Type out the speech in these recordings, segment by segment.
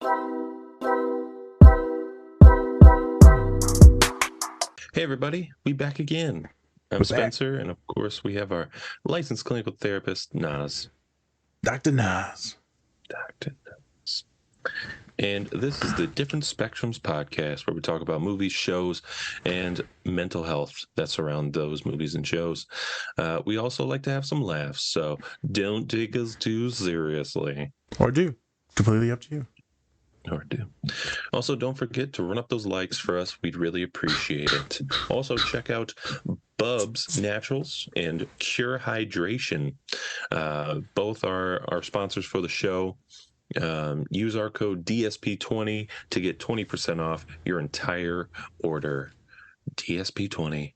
Hey everybody, we back again. I'm Spencer, and of course we have our licensed clinical therapist, Naz. Dr. Naz. Dr. Naz. And this is the Different Spectrums podcast, where we talk about movies, shows, and mental health that surround those movies and shows. We also like to have some laughs, so don't take us too seriously. Or do. Completely up to you. Or do. Also, don't forget to run up those likes for us. We'd really appreciate it. Also, check out Bubs Naturals and Cure Hydration. Both are our sponsors for the show. Use our code DSP20 to get 20% off your entire order. DSP20.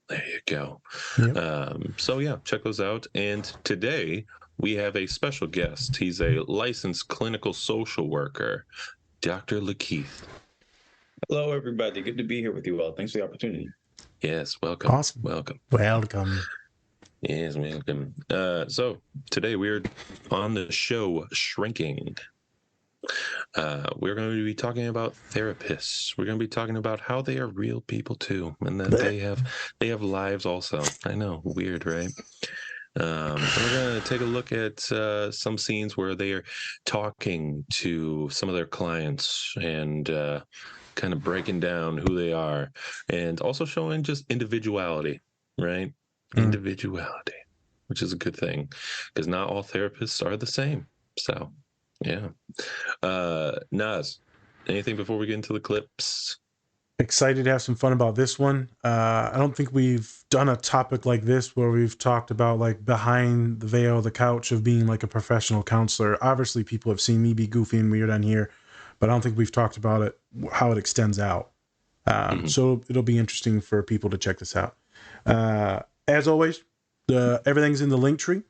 There you go. Yep. So yeah, check those out. And today we have a special guest. He's a licensed clinical social worker, Dr. Lakeith. Hello, everybody. Good to be here with you all. Thanks for the opportunity. Yes, welcome. Awesome. Welcome. Yes, welcome. So today we're on the show Shrinking. We're going to be talking about therapists. We're going to be talking about how they are real people too, and that they have lives also. I know, weird, right? And we're going to take a look at some scenes where they are talking to some of their clients and kind of breaking down who they are, and also showing just individuality, right? Individuality, which is a good thing, because not all therapists are the same. So, yeah. Naz, anything before we get into the clips? Excited to have some fun about this one. I don't think we've done a topic like this where we've talked about like behind the veil, the couch of being like a professional counselor. Obviously, people have seen me be goofy and weird on here, but I don't think we've talked about it, how it extends out. So it'll be interesting for people to check this out. As always, everything's in the link tree.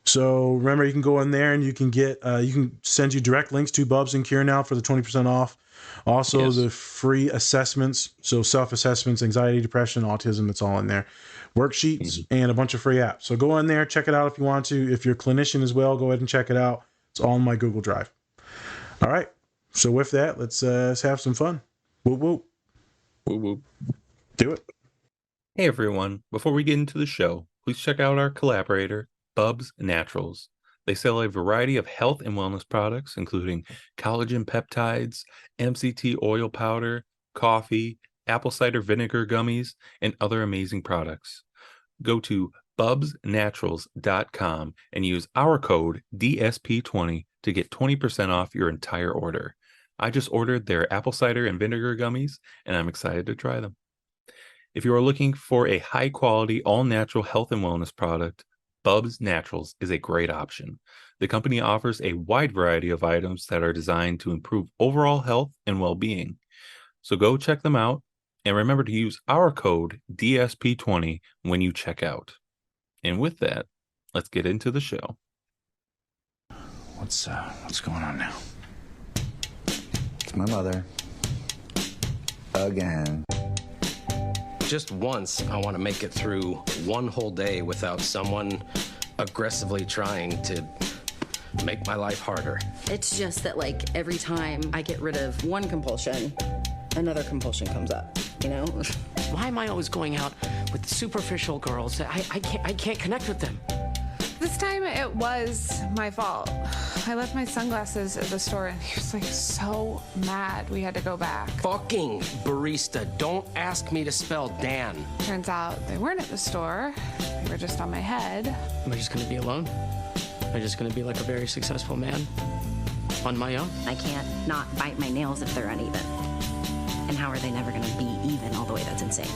So remember, you can go in there and you can get, you can send you direct links to Bubs and Cure now for the 20% off. Also, the free assessments, so self-assessments, anxiety, depression, autism, it's all in there. Worksheets and a bunch of free apps. So go in there, check it out if you want to. If you're a clinician as well, go ahead and check it out. It's all in my Google Drive. All right. So with that, let's have some fun. Whoop, whoop. Whoop, whoop. Do it. Hey, everyone. Before we get into the show, please check out our collaborator, Bubs Naturals. They sell a variety of health and wellness products, including collagen peptides, MCT oil powder, coffee, apple cider vinegar gummies, and other amazing products. Go to bubsnaturals.com and use our code DSP20 to get 20% off your entire order. I just ordered their apple cider and vinegar gummies, and I'm excited to try them. If you are looking for a high-quality, all-natural health and wellness product, Bubs Naturals is a great option. The company offers a wide variety of items that are designed to improve overall health and well-being. So go check them out, and remember to use our code DSP20 when you check out. And with that, let's get into the show. What's going on now? It's my mother. Again. Just once, I want to make it through one whole day without someone aggressively trying to make my life harder. It's just that, like, every time I get rid of one compulsion, another compulsion comes up, you know? Why am I always going out with superficial girls? I can't connect with them. This time it was my fault. I left my sunglasses at the store and he was like so mad we had to go back. Fucking barista, don't ask me to spell Dan. Turns out they weren't at the store. They were just on my head. Am I just gonna be alone? Am I just gonna be like a very successful man on my own? I can't not bite my nails if they're uneven. And how are they never gonna be even all the way? That's insane.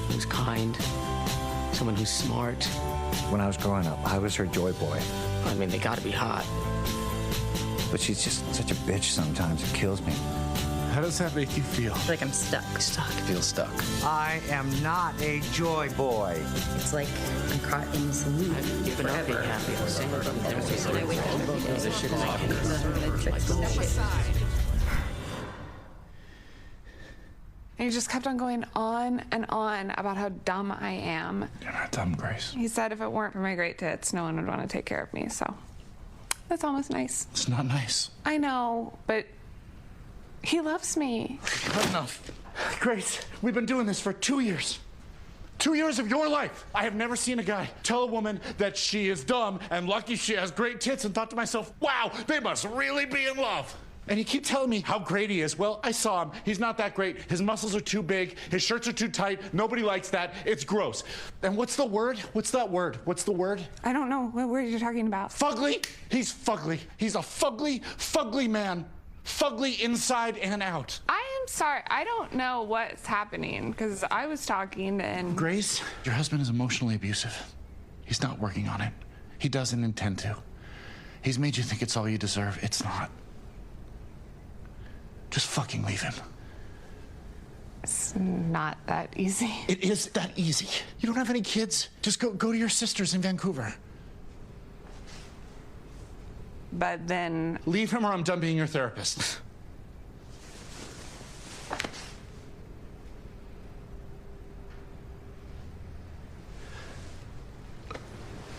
Who's kind, someone who's smart. When I was growing up, I was her joy boy. I mean, they gotta be hot. But she's just such a bitch sometimes. It kills me. How does that make you feel? Like I'm stuck. Feel stuck. I am not a joy boy. It's like I'm caught in this loop. I've given up being happy. And he just kept on going on and on about how dumb I am. You're not dumb, Grace. He said if it weren't for my great tits, no one would want to take care of me, so That's almost nice. It's not nice. I know, but he loves me. Enough. Grace, we've been doing this for 2 years. 2 years of your life. I have never seen a guy tell a woman that she is dumb and lucky she has great tits and thought to myself, wow, they must really be in love. And you keep telling me how great he is. Well, I saw him. He's not that great. His muscles are too big. His shirts are too tight. Nobody likes that. It's gross. And what's the word? What's that word? What's the word? I don't know what word you're talking about. Fugly? He's fugly. He's a fugly man. Fugly inside and out. I am sorry. I don't know what's happening because I was talking and... Grace, your husband is emotionally abusive. He's not working on it. He doesn't intend to. He's made you think it's all you deserve. It's not. Just fucking leave him. It's not that easy. It is that easy. You don't have any kids? Just go to your sisters in Vancouver. But then... Leave him or I'm done being your therapist.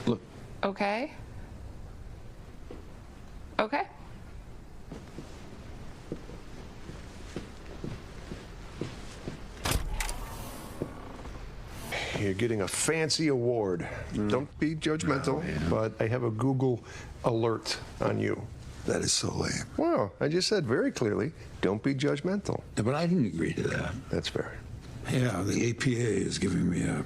Look. Okay. Okay. You're getting a fancy award. Don't be judgmental, but I have a Google alert on you. That is so lame. Well, I just said very clearly, don't be judgmental. Yeah, but I didn't agree to that. That's fair. Yeah, the APA is giving me a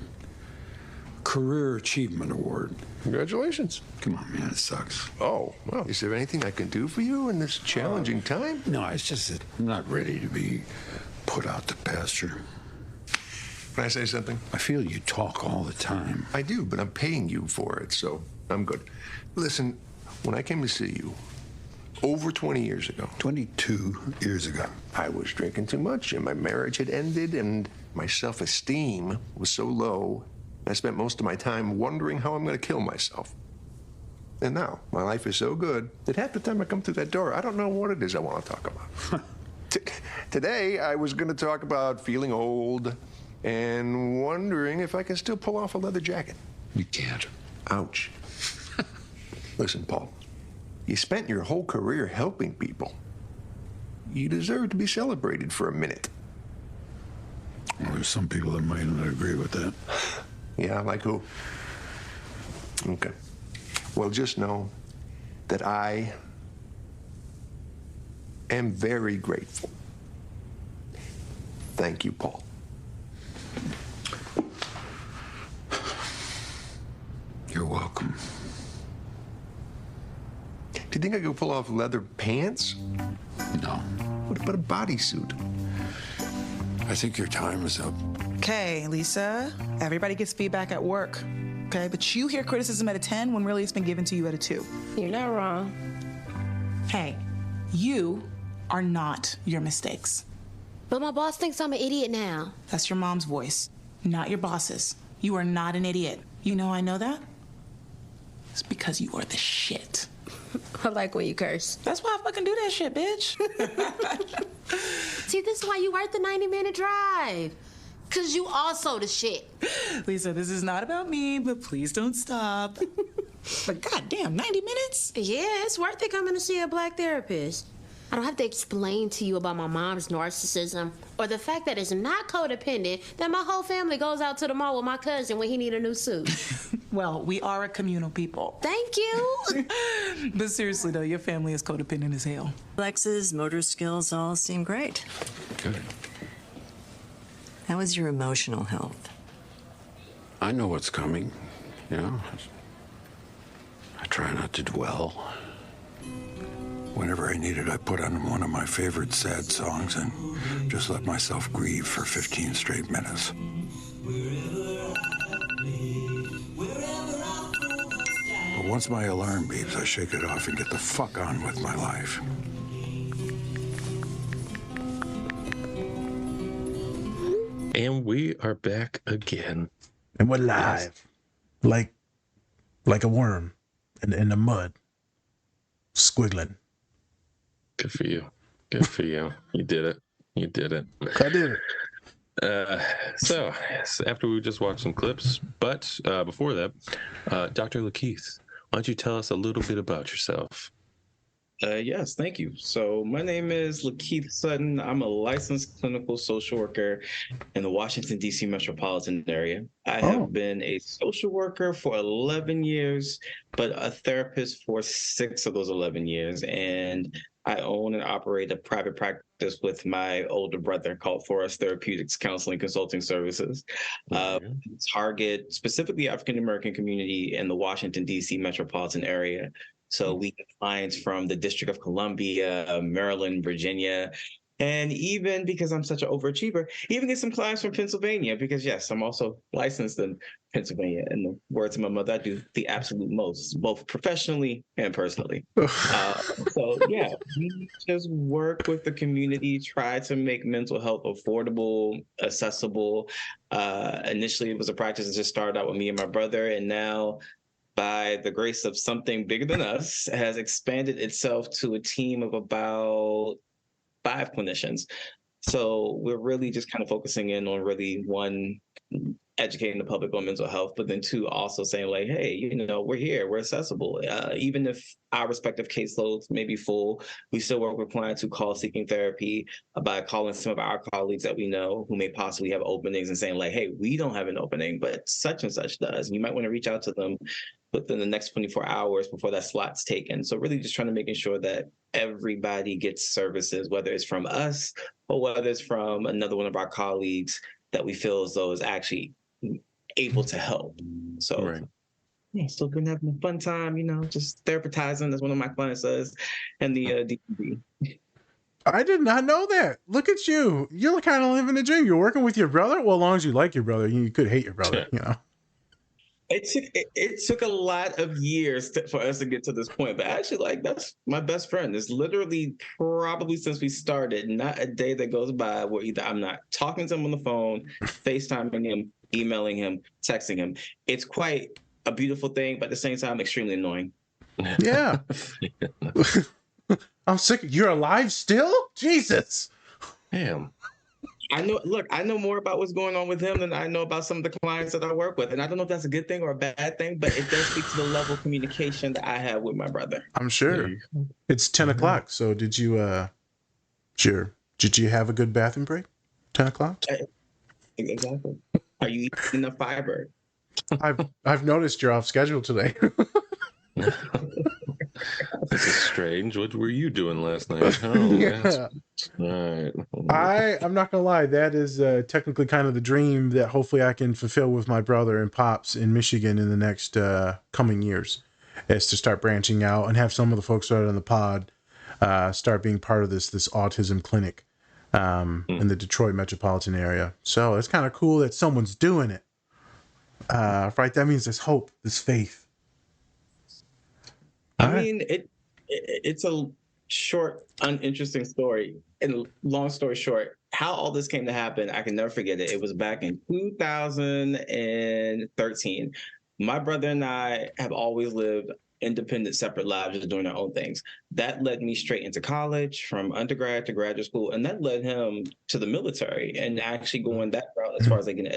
Career Achievement Award. Congratulations. Come on, man, it sucks. Oh, well, is there anything I can do for you in this challenging time? No, it's just that I'm not ready to be put out to pasture. Can I say something? I feel you talk all the time. I do, but I'm paying you for it, so I'm good. Listen, when I came to see you over 20 years ago. 22 years ago. I was drinking too much, and my marriage had ended, and my self-esteem was so low, I spent most of my time wondering how I'm going to kill myself. And now, my life is so good that half the time I come through that door, I don't know what it is I want to talk about. Today, I was going to talk about feeling old and wondering if I can still pull off a leather jacket. You can't. Ouch. Listen, Paul, you spent your whole career helping people. You deserve to be celebrated for a minute. Well, there's some people that might not agree with that. Yeah, like who? Okay. Well, just know that I am very grateful. Thank you, Paul. You're welcome. Do you think I could pull off leather pants? No. What about a bodysuit? I think your time is up. Okay, Lisa, everybody gets feedback at work, okay? But you hear criticism at a 10 when really it's been given to you at a 2. You're not wrong. Hey, you are not your mistakes. But my boss thinks I'm an idiot now. That's your mom's voice, not your boss's. You are not an idiot. You know I know that? It's because you are the shit. I like when you curse. That's why I fucking do that shit, bitch. See, this is why you worth the 90-minute drive. Because you also the shit. Lisa, this is not about me, but please don't stop. But goddamn, 90 minutes? Yeah, it's worth it coming to see a black therapist. I don't have to explain to you about my mom's narcissism or the fact that it's not codependent that my whole family goes out to the mall with my cousin when he need a new suit. Well, we are a communal people. Thank you. But seriously, though, your family is codependent as hell. Lex's motor skills all seem great. Good. How is your emotional health? I know what's coming, you know. I try not to dwell. Whenever I need it, I put on one of my favorite sad songs and just let myself grieve for 15 straight minutes. But once my alarm beeps, I shake it off and get the fuck on with my life. And we are back again. And we're live. Like a worm in the mud. Squiggling. Good for you. Good for you. You did it. You did it. I did it. So, yes, after we just watched some clips, but before that, Dr. Lakeith, why don't you tell us a little bit about yourself? Yes, thank you. So my name is Lakeith Sutton. I'm a licensed clinical social worker in the Washington, D.C. metropolitan area. I have been a social worker for 11 years, but a therapist for 6 of those 11 years. And I own and operate a private practice with my older brother called Therapeutics Counseling Consulting Services. Target specifically African American community in the Washington, D.C. metropolitan area. So we get clients from the District of Columbia, Maryland, Virginia, and even because I'm such an overachiever, even get some clients from Pennsylvania because, yes, I'm also licensed in Pennsylvania. In the words of my mother, I do the absolute most, both professionally and personally. So, yeah, we just work with the community, try to make mental health affordable, accessible. Initially, it was a practice that just started out with me and my brother, and now by the grace of something bigger than us, has expanded itself to a team of about 5 clinicians. So we're really just kind of focusing in on really, one, educating the public on mental health, but then 2, also saying like, hey, we're here, we're accessible. Even if our respective caseloads may be full, we still work with clients who call seeking therapy by calling some of our colleagues that we know who may possibly have openings and saying like, hey, we don't have an opening, but such and such does. You might want to reach out to them within the next 24 hours before that slot's taken. So really just trying to making sure that everybody gets services, whether it's from us or whether it's from another one of our colleagues that we feel as though is actually able to help. So yeah, still been having a fun time, just therapizing, as one of my clients says, and the DPD. I did not know that. Look at you. You're kind of living the dream. You're working with your brother. Well, as long as you like your brother, you could hate your brother, It took a lot of years for us to get to this point, but actually, that's my best friend. It's literally probably since we started, not a day that goes by where either I'm not talking to him on the phone, FaceTiming him, emailing him, texting him. It's quite a beautiful thing, but at the same time, extremely annoying. Yeah. I'm sick. You're alive still? Jesus. Damn. I know more about what's going on with him than I know about some of the clients that I work with. And I don't know if that's a good thing or a bad thing, but it does speak to the level of communication that I have with my brother. I'm sure. It's 10 o'clock. So did you have a good bathroom break? 10 o'clock? Exactly. Are you eating enough fiber? I've noticed you're off schedule today. This is strange. What were you doing last night? Oh, yeah. All right. I'm not gonna lie. That is technically kind of the dream that hopefully I can fulfill with my brother and pops in Michigan in the next coming years, is to start branching out and have some of the folks that are on the pod start being part of this autism clinic in the Detroit metropolitan area. So it's kind of cool that someone's doing it. Right? That means there's hope, there's faith. I mean, it's a short, uninteresting story. And long story short, how all this came to happen, I can never forget it. It was back in 2013. My brother and I have always lived independent, separate lives, just doing our own things. That led me straight into college, from undergrad to graduate school, and that led him to the military and actually going that route as far as like an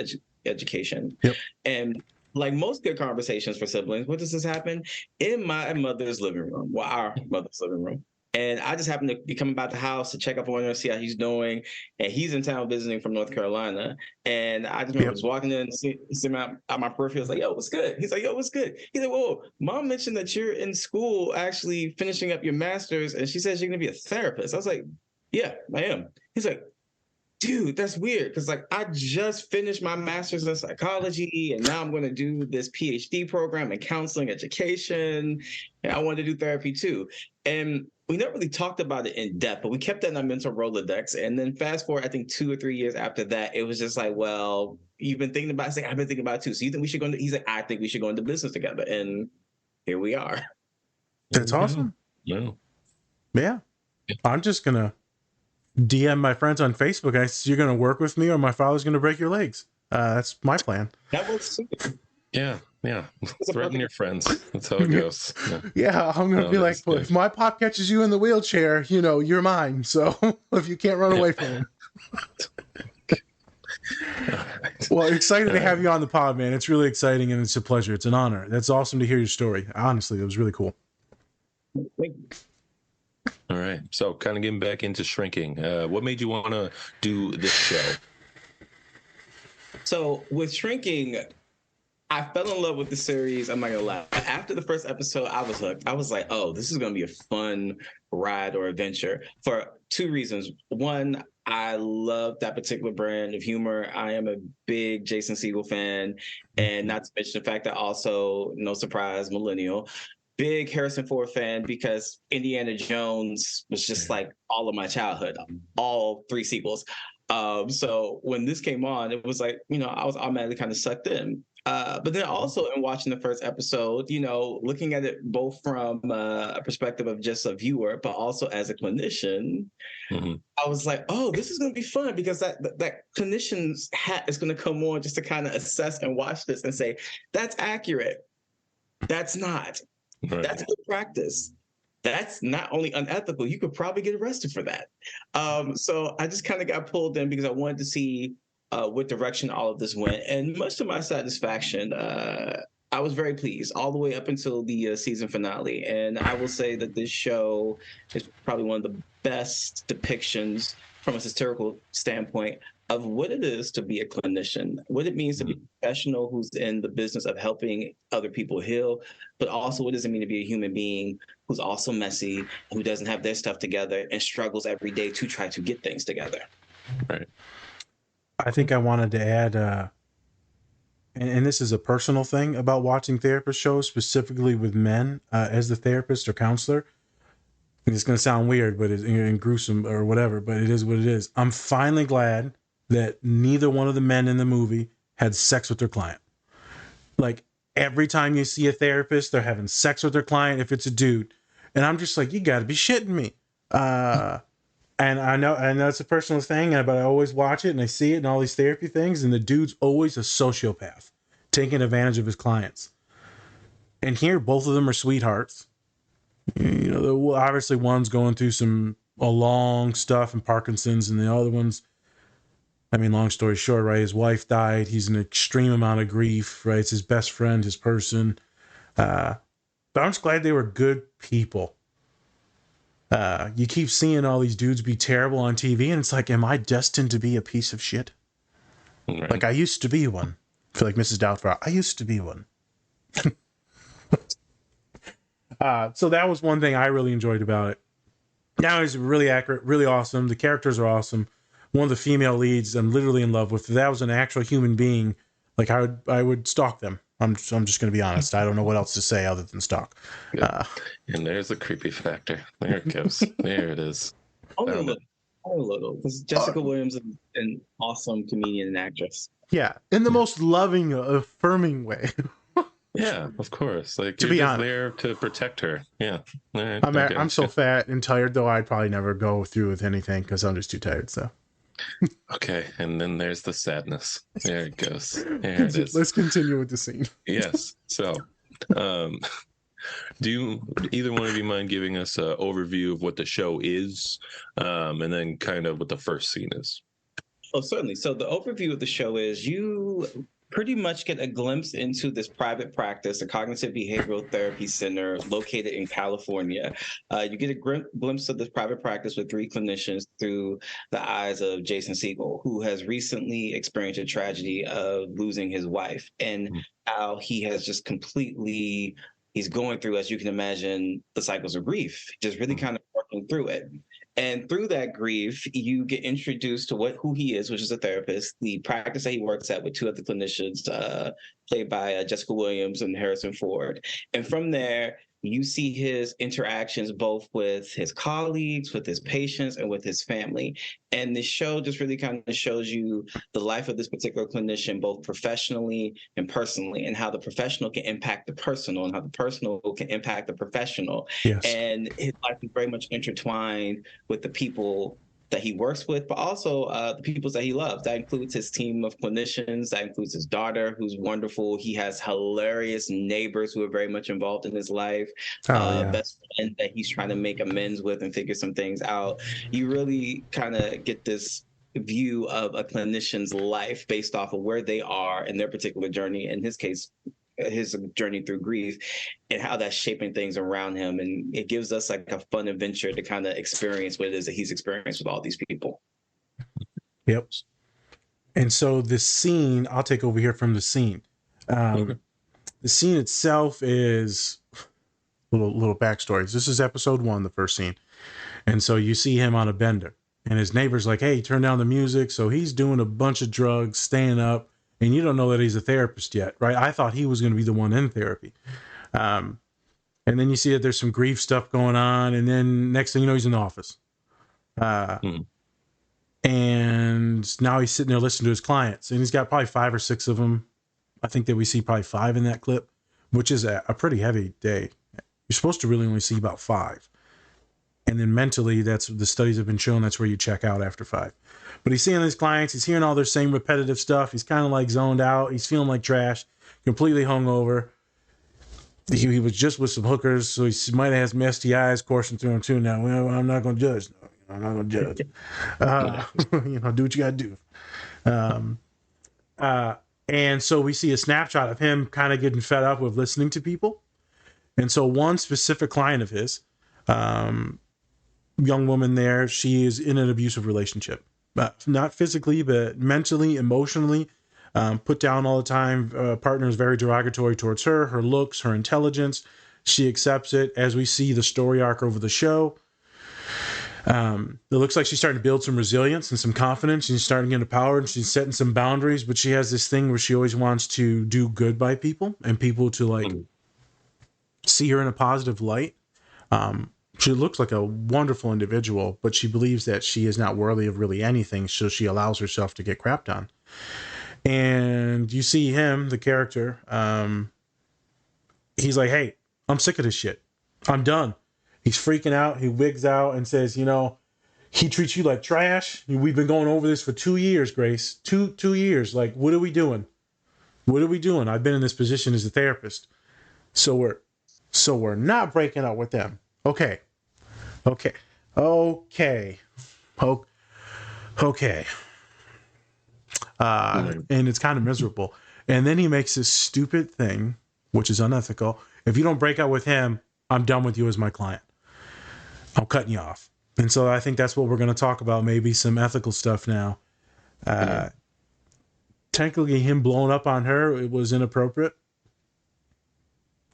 education. Yep. And like most good conversations for siblings, what does this happen? In my mother's living room, our mother's living room. And I just happened to be coming by the house to check up on him, see how he's doing. And he's in town visiting from North Carolina. And I just remember just walking in and seeing him out my peripheral. I was like, yo, what's good? He's like, yo, what's good? He's like, whoa, mom mentioned that you're in school actually finishing up your master's. And she says you're going to be a therapist. I was like, yeah, I am. He's like, dude, that's weird. Because like I just finished my master's in psychology and now I'm going to do this PhD program in counseling education. And I wanted to do therapy too. And we never really talked about it in depth, but we kept that in our mental Rolodex. And then fast forward, I think 2 or 3 years after that, it was just like, well, you've been thinking about it. I was like, I've been thinking about it too. So you think we should go into, he's like, I think we should go into business together. And here we are. That's awesome. Yeah. Yeah. I'm just going to DM my friends on Facebook. And I said, you're going to work with me or my father's going to break your legs. That's my plan. That was Yeah. Threaten your friends. That's how it goes. Yeah, I'm going to be like, well, if my pop catches you in the wheelchair, you're mine. So if you can't run away from him. Well, excited to have you on the pod, man. It's really exciting and it's a pleasure. It's an honor. That's awesome to hear your story. Honestly, it was really cool. All right. So kind of getting back into shrinking. What made you want to do this show? So with Shrinking, I fell in love with the series. I'm not gonna lie. After the first episode, I was hooked. I was like, "Oh, this is gonna be a fun ride or adventure." For two reasons. One, I love that particular brand of humor. I am a big Jason Segel fan, and not to mention the fact that also, no surprise, millennial. Big Harrison Ford fan because Indiana Jones was just like all of my childhood, all three sequels. So when this came on, it was like, I was automatically kind of sucked in. But then also in watching the first episode, looking at it both from a perspective of just a viewer, but also as a clinician, I was like, oh, this is going to be fun because that clinician's hat is going to come on just to kind of assess and watch this and say, that's accurate. That's not. Right. That's good practice. That's not only unethical, you could probably get arrested for that. So I just kind of got pulled in because I wanted to see what direction all of this went. And much to my satisfaction, I was very pleased all the way up until the season finale. And I will say that this show is probably one of the best depictions from a satirical standpoint of what it is to be a clinician, what it means to be a professional who's in the business of helping other people heal, but also what does it mean to be a human being who's also messy, who doesn't have their stuff together and struggles every day to try to get things together. Right. I think I wanted to add, and this is a personal thing about watching therapist shows, specifically with men as the therapist or counselor. It's going to sound weird, but and gruesome or whatever, but it is what it is. I'm finally glad that neither one of the men in the movie had sex with their client. Like every time you see a therapist, they're having sex with their client if it's a dude. And I'm just like, you got to be shitting me. And I know it's a personal thing, but I always watch it and I see it in all these therapy things. And the dude's always a sociopath taking advantage of his clients. And here, both of them are sweethearts. Obviously one's going through a long stuff and Parkinson's, and the other one's, long story short, right? His wife died. He's in an extreme amount of grief, right? It's his best friend, his person. But I'm just glad they were good people. You keep seeing all these dudes be terrible on TV, and it's like, am I destined to be a piece of shit? Right. Like I used to be one. I feel like Mrs. Doubtfire. I used to be one. So that was one thing I really enjoyed about it. Now it's really accurate, really awesome. The characters are awesome. One of the female leads I'm literally in love with. If that was an actual human being, like I would stalk them. I'm just going to be honest. I don't know what else to say other than stalk. And there's the creepy factor. There it goes. There it is. Only a little. Because Jessica Williams is an awesome comedian and actress. Yeah, in the most loving, affirming way. Yeah, of course. Like to you're be just honest, there to protect her. Yeah. All right. I'm so fat and tired, though. I'd probably never go through with anything because I'm just too tired. So. Okay, and then there's the sadness. There it goes. There it is. Let's continue with the scene. Yes. So, do either one of you mind giving us an overview of what the show is, and then kind of what the first scene is? Oh, certainly. So the overview of the show is you pretty much get a glimpse into this private practice, a cognitive behavioral therapy center located in California. You get a glimpse of this private practice with three clinicians through the eyes of Jason Segel, who has recently experienced a tragedy of losing his wife, and how he has just completely, he's going through, as you can imagine, the cycles of grief, just really kind of working through it. And through that grief, you get introduced to who he is, which is a therapist, the practice that he works at with two other clinicians, played by Jessica Williams and Harrison Ford. And from there, you see his interactions both with his colleagues, with his patients, and with his family. And the show just really kind of shows you the life of this particular clinician, both professionally and personally, and how the professional can impact the personal and how the personal can impact the professional. Yes. And his life is very much intertwined with the people that he works with, but also the people that he loves. That includes his team of clinicians. That includes his daughter, who's wonderful. He has hilarious neighbors who are very much involved in his life. Best friend that he's trying to make amends with and figure some things out. You really kind of get this view of a clinician's life based off of where they are in their particular journey. In his case, his journey through grief and how that's shaping things around him. And it gives us like a fun adventure to kind of experience what it is that he's experienced with all these people. Yep. And so the scene, I'll take over here from the scene. The scene itself is little backstories. This is episode 1, the first scene. And so you see him on a bender, and his neighbor's like, hey, turn down the music. So he's doing a bunch of drugs, staying up, and you don't know that he's a therapist yet, right? I thought he was going to be the one in therapy. And then you see that there's some grief stuff going on, and then next thing you know, he's in the office. And now he's sitting there listening to his clients, and he's got probably 5 or 6 of them. I think that we see probably 5 in that clip, which is a pretty heavy day. You're supposed to really only see about 5. And then mentally, that's the studies have been shown, that's where you check out after 5. But he's seeing his clients, he's hearing all their same repetitive stuff. He's kind of like zoned out. He's feeling like trash, completely hungover. He was just with some hookers, so he might have some STIs coursing through him too. Now, well, I'm not going to judge. No, I'm not going to judge. Do what you got to do. And so we see a snapshot of him kind of getting fed up with listening to people. And so one specific client of his, young woman there, she is in an abusive relationship, not physically, but mentally, emotionally, put down all the time. Partner is very derogatory towards her looks, her intelligence. She accepts it. As we see the story arc over the show, it looks like she's starting to build some resilience and some confidence. She's starting to get empowered, and she's setting some boundaries, but she has this thing where she always wants to do good by people and people to like see her in a positive light. She looks like a wonderful individual, but she believes that she is not worthy of really anything, so she allows herself to get crapped on. And you see him, the character, he's like, hey, I'm sick of this shit. I'm done. He's freaking out. He wigs out and says, he treats you like trash. We've been going over this for 2 years, Grace. Two years. Like, what are we doing? What are we doing? I've been in this position as a therapist. So we're not breaking up with them. Okay. And it's kind of miserable. And then he makes this stupid thing, which is unethical. If you don't break up with him, I'm done with you as my client. I'm cutting you off. And so I think that's what we're going to talk about. Maybe some ethical stuff now. Technically, him blowing up on her, it was inappropriate.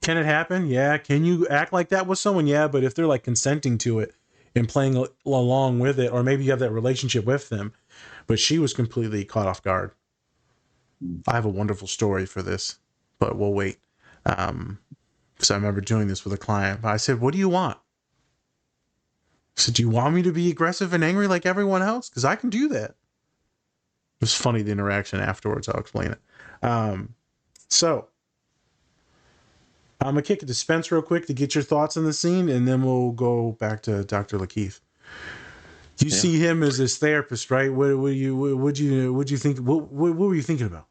Can it happen? Yeah. Can you act like that with someone? Yeah. But if they're like consenting to it and playing along with it, or maybe you have that relationship with them, but she was completely caught off guard. I have a wonderful story for this, but we'll wait. Because I remember doing this with a client. I said, what do you want? I said, do you want me to be aggressive and angry like everyone else? Because I can do that. It was funny, the interaction afterwards. I'll explain it. So I'm going to kick it to Spence real quick to get your thoughts on the scene, and then we'll go back to Dr. Lakeith. You see him as this therapist, right? What you think? What were you thinking about?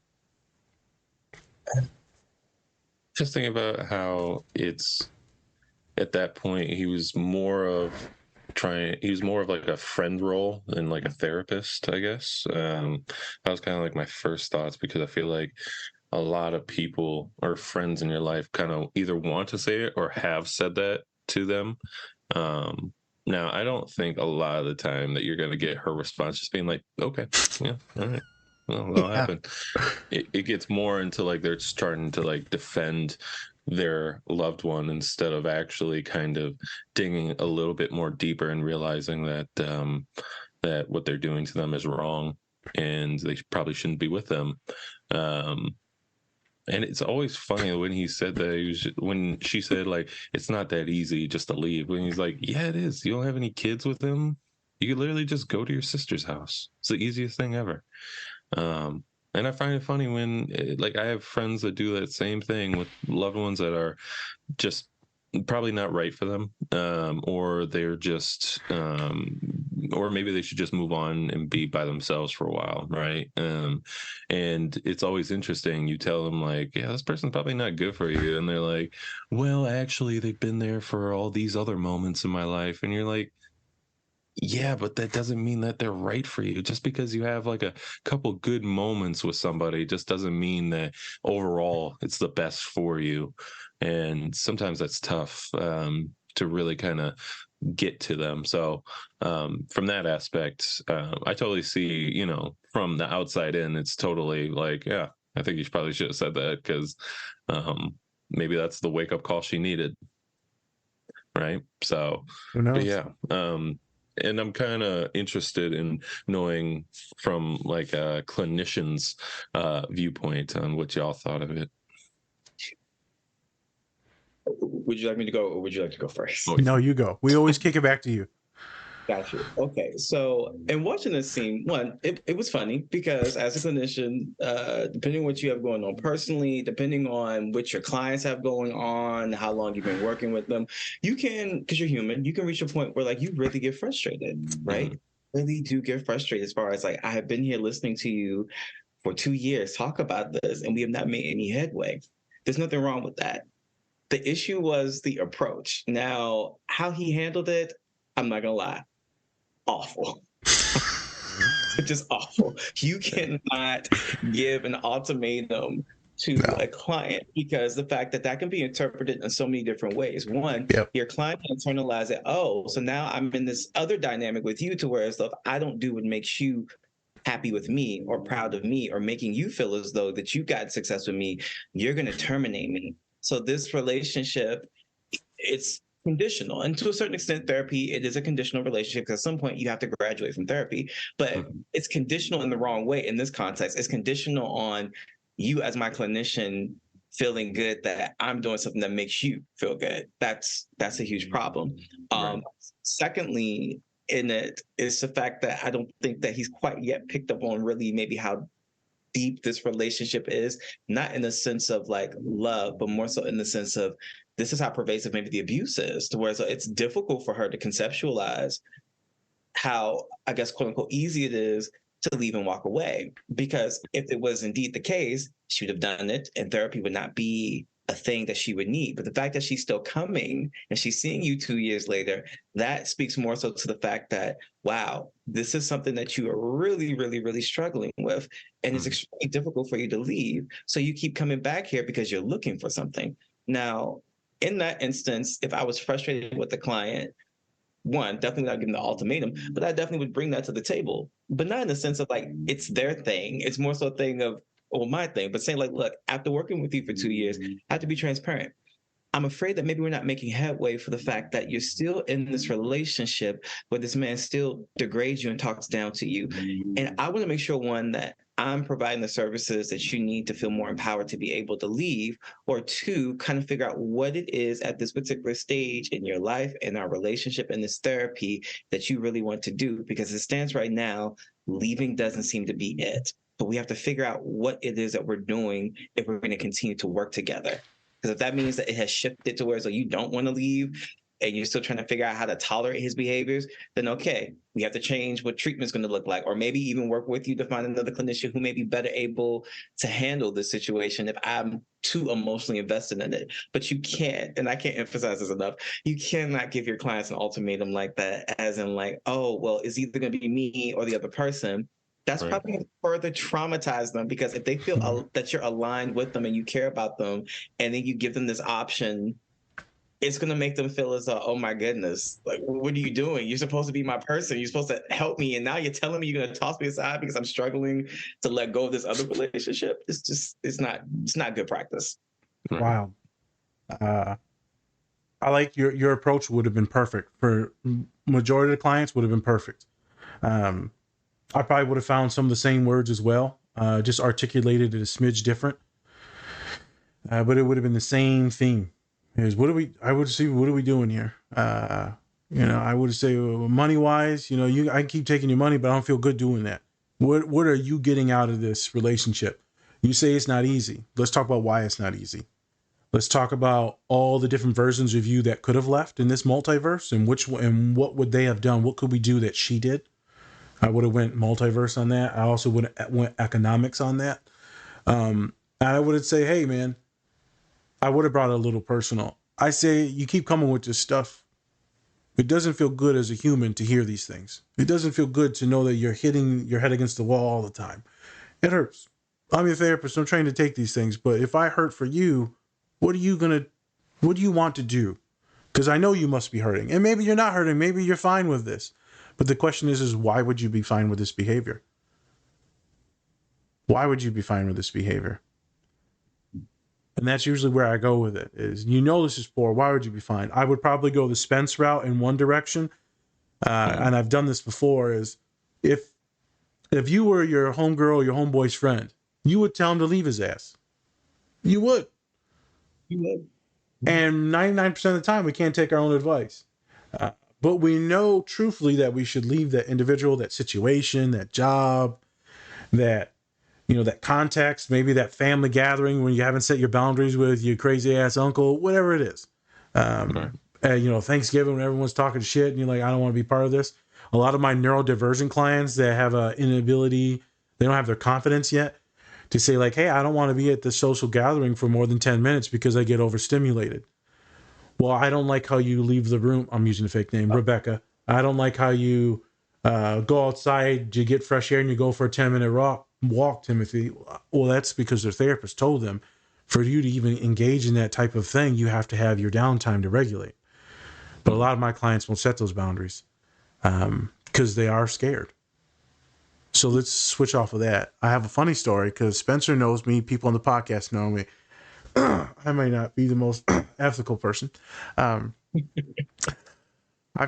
Just thinking about how it's at that point he was more of like a friend role than like a therapist, I guess. That was kind of like my first thoughts, because I feel like a lot of people or friends in your life kind of either want to say it or have said that to them. Now, I don't think a lot of the time that you're going to get her response just being like, okay, yeah, all right, well, that'll happen. It gets more into like they're starting to like defend their loved one instead of actually kind of digging a little bit more deeper and realizing that that what they're doing to them is wrong and they probably shouldn't be with them. And it's always funny when he said that, when she said, like, it's not that easy just to leave. When he's like, yeah, it is. You don't have any kids with him. You could literally just go to your sister's house. It's the easiest thing ever. And I find it funny when, like, I have friends that do that same thing with loved ones that are just probably not right for them, or they're just, or maybe they should just move on and be by themselves for a while, right? And it's always interesting. You tell them like, yeah, this person's probably not good for you, and they're like, well, actually, they've been there for all these other moments in my life, and you're like, Yeah, but that doesn't mean that they're right for you. Just because you have like a couple good moments with somebody just doesn't mean that overall it's the best for you. And sometimes that's tough to really kind of get to them. So from that aspect, I totally see, you know, from the outside in, it's totally like, yeah, I think you probably should have said that because maybe that's the wake up call she needed. Right. So, Who but knows? yeah. And I'm kind of interested in knowing from like a clinician's viewpoint on what y'all thought of it. Would you like me to go, or would you like to go first? No, you go. We always kick it back to you. Got you. Okay. So, in watching this scene, one, it was funny because as a clinician, depending on what you have going on personally, depending on what your clients have going on, how long you've been working with them, you can, because you're human, you can reach a point where like you really get frustrated, right? Really do get frustrated as far as like, I have been here listening to you for 2 years talk about this, and we have not made any headway. There's nothing wrong with that. The issue was the approach. Now, how he handled it, I'm not gonna lie, awful. Just awful. You cannot give an ultimatum to a client because the fact that can be interpreted in so many different ways. One, your client can internalize it. Oh, so now I'm in this other dynamic with you to where if I don't do what makes you happy with me or proud of me or making you feel as though that you got success with me, you're going to terminate me. So this relationship, it's conditional. And to a certain extent, therapy, it is a conditional relationship because at some point you have to graduate from therapy, but it's conditional in the wrong way in this context. It's conditional on you as my clinician feeling good that I'm doing something that makes you feel good. That's a huge problem. Secondly, in it is the fact that I don't think that he's quite yet picked up on really maybe how deep this relationship is, not in the sense of like love, but more so in the sense of this is how pervasive maybe the abuse is, to where it's difficult for her to conceptualize how, I guess, quote unquote, easy it is to leave and walk away. Because if it was indeed the case, she would have done it and therapy would not be a thing that she would need. But the fact that she's still coming and she's seeing you 2 years later, that speaks more so to the fact that, wow, this is something that you are really, really, really struggling with. And it's extremely difficult for you to leave. So you keep coming back here because you're looking for something. Now, in that instance, if I was frustrated with the client, one, definitely not giving the ultimatum, but I definitely would bring that to the table. But not in the sense of like, it's their thing. It's more so a thing of, well, my thing, but saying like, look, after working with you for 2 years, I have to be transparent. I'm afraid that maybe we're not making headway for the fact that you're still in this relationship where this man still degrades you and talks down to you. And I want to make sure, one, that I'm providing the services that you need to feel more empowered to be able to leave, or two, kind of figure out what it is at this particular stage in your life and our relationship and this therapy that you really want to do. Because as it stands right now, leaving doesn't seem to be it. But we have to figure out what it is that we're doing if we're going to continue to work together. Because if that means that it has shifted to where so you don't want to leave and you're still trying to figure out how to tolerate his behaviors, then okay, we have to change what treatment's going to look like, or maybe even work with you to find another clinician who may be better able to handle this situation if I'm too emotionally invested in it. But you can't, and I can't emphasize this enough, you cannot give your clients an ultimatum like that, as in like, oh, well, it's either going to be me or the other person. That's probably going to further traumatize them, because if they feel that you're aligned with them and you care about them, and then you give them this option, it's going to make them feel as though, oh my goodness, like, what are you doing? You're supposed to be my person. You're supposed to help me. And now you're telling me you're going to toss me aside because I'm struggling to let go of this other relationship. It's not good practice. Wow. I like your approach would have been perfect for majority of the clients, would have been perfect. I probably would have found some of the same words as well, just articulated it a smidge different. But it would have been the same theme. Is I would say, what are we doing here? I would say, money wise, I keep taking your money, but I don't feel good doing that. What are you getting out of this relationship? You say it's not easy. Let's talk about why it's not easy. Let's talk about all the different versions of you that could have left in this multiverse, and what would they have done? What could we do that she did? I would have went multiverse on that. I also would have went economics on that. And I would say, hey man, I would have brought it a little personal. I say, you keep coming with this stuff. It doesn't feel good as a human to hear these things. It doesn't feel good to know that you're hitting your head against the wall all the time. It hurts. I'm your therapist. I'm trying to take these things. But if I hurt for you, what do you want to do? Because I know you must be hurting. And maybe you're not hurting. Maybe you're fine with this. But the question is why would you be fine with this behavior? Why would you be fine with this behavior? And that's usually where I go with it is, this is poor. Why would you be fine? I would probably go the Spence route in one direction. And I've done this before is if you were your homegirl, your homeboy's friend, you would tell him to leave his ass. You would. And 99% of the time, we can't take our own advice. But we know truthfully that we should leave that individual, that situation, that job, that context, maybe that family gathering when you haven't set your boundaries with your crazy ass uncle, whatever it is. Thanksgiving when everyone's talking shit and you're like, I don't want to be part of this. A lot of my neurodivergent clients that have an inability, they don't have their confidence yet to say like, hey, I don't want to be at the social gathering for more than 10 minutes because I get overstimulated. Well, I don't like how you leave the room. I'm using a fake name, Rebecca. I don't like how you go outside, you get fresh air and you go for a 10-minute walk, Timothy. Well, that's because their therapist told them for you to even engage in that type of thing, you have to have your downtime to regulate. But a lot of my clients won't set those boundaries because they are scared. So let's switch off of that. I have a funny story because Spencer knows me. People on the podcast know me. I may not be the most ethical person. I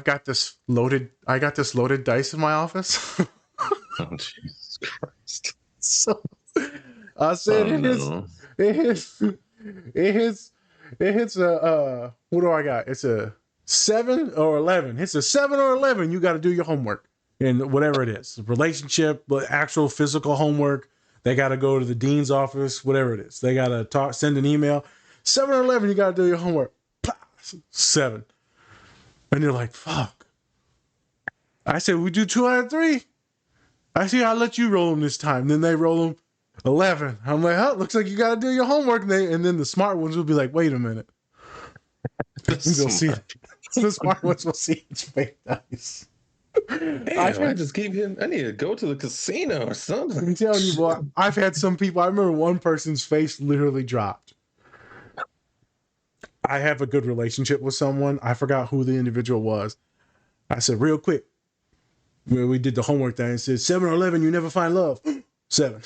got this loaded dice in my office. Oh, Jesus Christ. So I said it hits a what do I got? It's a 7 or 11. It's a 7 or 11. You got to do your homework and whatever it is, relationship, but actual physical homework. They got to go to the dean's office, whatever it is. They got to send an email. 7 or 11. You got to do your homework. 7. And you're like, fuck. I said, we do 2 out of 3. I see, I'll let you roll them this time. Then they roll them 11. I'm like, oh, looks like you got to do your homework. And then the smart ones will be like, wait a minute. They'll see the smart ones will see it's fake dice. I just keep hitting. I need to go to the casino or something. I'm telling you, boy, I've had some people. I remember one person's face literally dropped. I have a good relationship with someone. I forgot who the individual was. I said, real quick, when we did the homework thing, it said 7 or 11, you never find love. 7.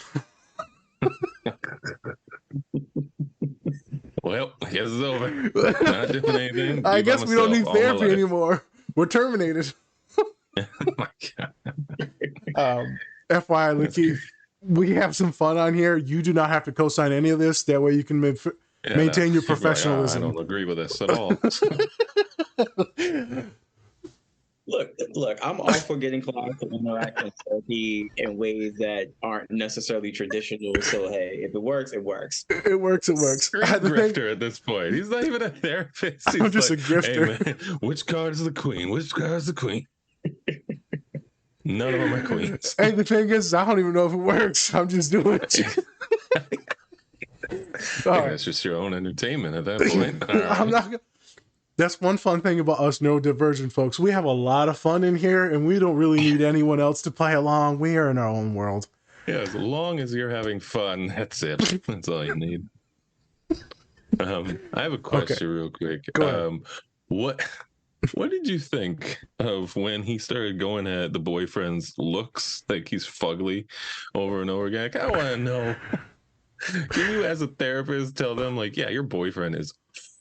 Well, I guess it's over. Not doing anything. I guess we don't need therapy anymore. We're terminated. Oh my God. FYI, Lakeith, we have some fun on here. You do not have to co-sign any of this. That way you can maintain your professionalism. I don't agree with this at all. Look, I'm all for getting clients to interact with therapy in ways that aren't necessarily traditional. So, hey, if it works, it works. It works. Grifter at this point. He's not even a therapist. I'm just a grifter. Hey, man, which card is the queen? Which card is the queen? None of them are queens. Hey, the thing is, I don't even know if it works. I'm just doing it. That's just your own entertainment at that point. I'm not gonna... That's one fun thing about us neurodivergent folks. We have a lot of fun in here, and we don't really need anyone else to play along. We are in our own world. Yeah, as long as you're having fun, that's it. That's all you need. I have a question real quick. Go ahead. What did you think of when he started going at the boyfriend's looks, like he's fugly over and over again? Like, I want to know, can you as a therapist tell them, like, yeah, your boyfriend is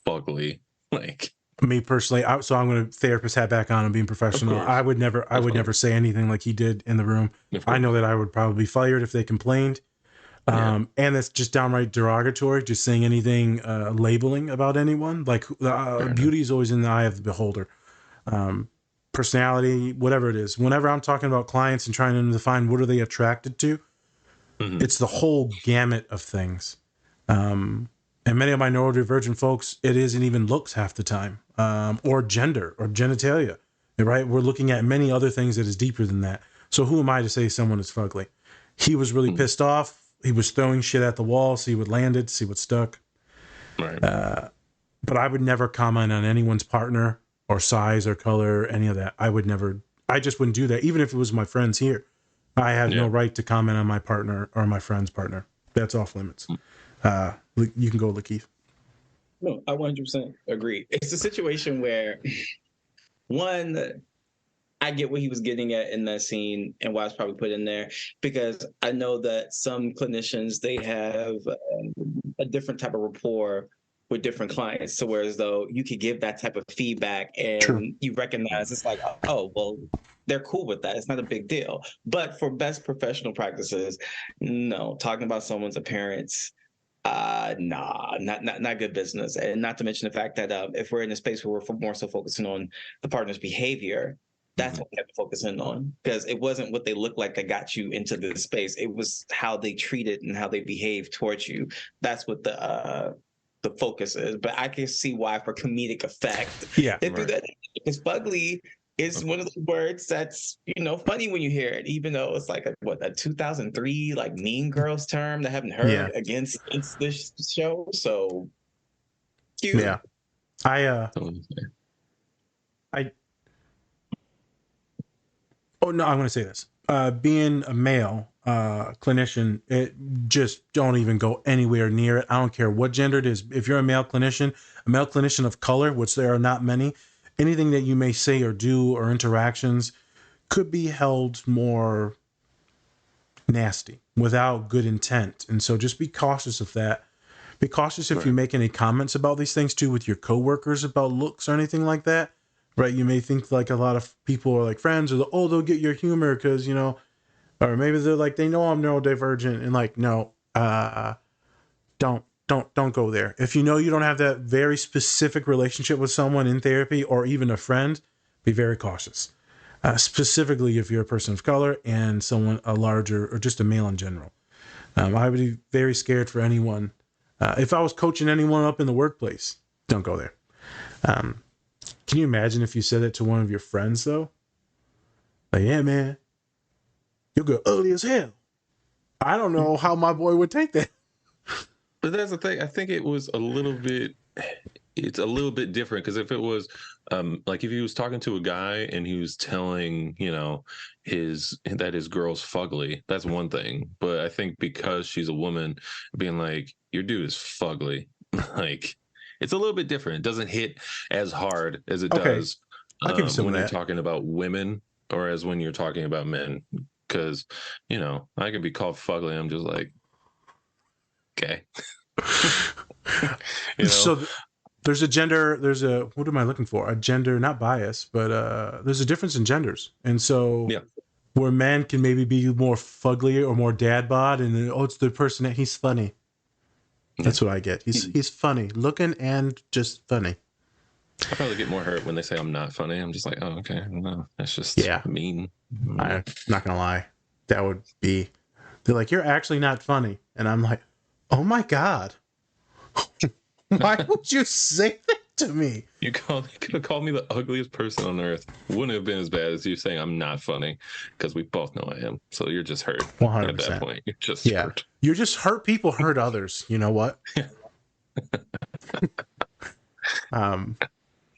fugly? Like, me personally, so I'm going to therapist hat back on and being professional. I would never say anything like he did in the room. I know that I would probably be fired if they complained. And that's just downright derogatory, just saying anything labeling about anyone. Like beauty is always in the eye of the beholder. Personality, whatever it is. Whenever I'm talking about clients and trying to define what are they attracted to, it's the whole gamut of things. And many of my neurodivergent folks, it isn't even looks half the time, or gender or genitalia, right? We're looking at many other things that is deeper than that. So who am I to say someone is fugly? He was really pissed off. He was throwing shit at the wall, see what landed, see what stuck. Right. But I would never comment on anyone's partner or size or color, any of that. I just wouldn't do that. Even if it was my friends here, I have no right to comment on my partner or my friend's partner. That's off limits. You can go, Lakeith. No, I 100% agree. It's a situation where, one, I get what he was getting at in that scene and why it's probably put in there, because I know that some clinicians, they have a different type of rapport with different clients. So whereas though you could give that type of feedback and you recognize it's like, oh, well, they're cool with that. It's not a big deal. But for best professional practices, no, talking about someone's appearance, nah, not good business. And not to mention the fact that if we're in a space where we're more so focusing on the partner's behavior, that's what we have to focus in on, because it wasn't what they looked like that got you into this space. It was how they treated and how they behaved towards you. That's what the focus is. But I can see why, for comedic effect, they do that. Because fugly is one of those words that's, funny when you hear it, even though it's like a 2003 like Mean Girls term that I haven't heard against this show. So cute. Yeah. Oh no, I'm going to say this. Being a male clinician, it just don't even go anywhere near it. I don't care what gender it is. If you're a male clinician of color, which there are not many, anything that you may say or do or interactions could be held more nasty without good intent. And so just be cautious of that. Be cautious if you make any comments about these things too with your coworkers about looks or anything like that. Right, you may think like a lot of people are like friends, or they'll get your humor because or maybe they're like they know I'm neurodivergent, and like no, don't go there. If you know you don't have that very specific relationship with someone in therapy or even a friend, be very cautious. Specifically, if you're a person of color and someone a larger or just a male in general, I would be very scared for anyone. If I was coaching anyone up in the workplace, don't go there. Can you imagine if you said it to one of your friends, though? Like, yeah, man, you're good, ugly as hell. I don't know how my boy would take that. But that's the thing. I think it's a little bit different, because if it was like if he was talking to a guy and he was telling, that his girl's fugly, that's one thing. But I think because she's a woman, being like, your dude is fugly, like, it's a little bit different. It doesn't hit as hard as it does when you're talking about women or as when you're talking about men. Because, I could be called fugly. I'm just like, okay. So there's what am I looking for? A gender, not bias, but there's a difference in genders. And so where men can maybe be more fugly or more dad bod, and then, it's the person that he's funny. That's what I get. He's funny looking and just funny. I probably get more hurt when they say I'm not funny. I'm just like, oh, okay. No, that's just mean. I'm not going to lie. That would be, they're like, you're actually not funny. And I'm like, oh my God. Why would you say that to me? You could have called me the ugliest person on earth. Wouldn't have been as bad as you saying I'm not funny, because we both know I am. So you're just hurt 100%. At that point. You're just hurt. You're just hurt. People hurt others. You know what?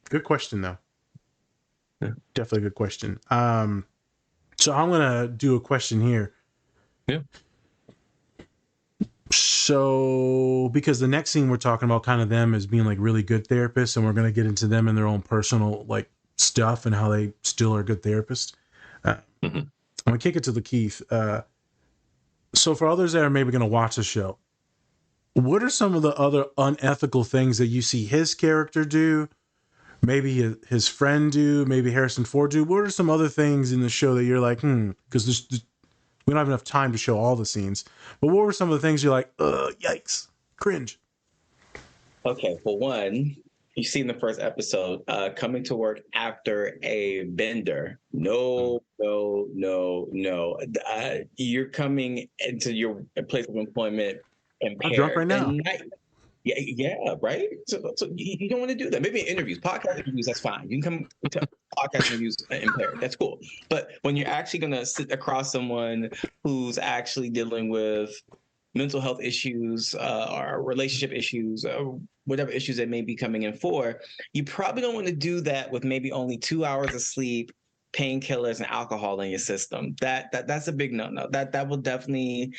Good question, though. Yeah. Definitely a good question. So I'm going to do a question here. Yeah. So, because the next scene we're talking about kind of them as being like really good therapists, and we're going to get into them and their own personal like stuff and how they still are good therapists. I'm going to kick it to Lakeith. So for others that are maybe going to watch the show, what are some of the other unethical things that you see his character do? Maybe his friend do, maybe Harrison Ford do. What are some other things in the show that you're like, because we don't have enough time to show all the scenes. But what were some of the things you're like, yikes, cringe? Okay, for one, you see in the first episode, coming to work after a bender. No. You're coming into your place of employment impaired. I'm drunk right now. Yeah, right? So you don't want to do that. Maybe in interviews, podcast interviews, that's fine. You can come to podcast interviews impaired. That's cool. But when you're actually going to sit across someone who's actually dealing with mental health issues or relationship issues, whatever issues that may be coming in for, you probably don't want to do that with maybe only 2 hours of sleep, painkillers, and alcohol in your system. That's a big no-no. That will definitely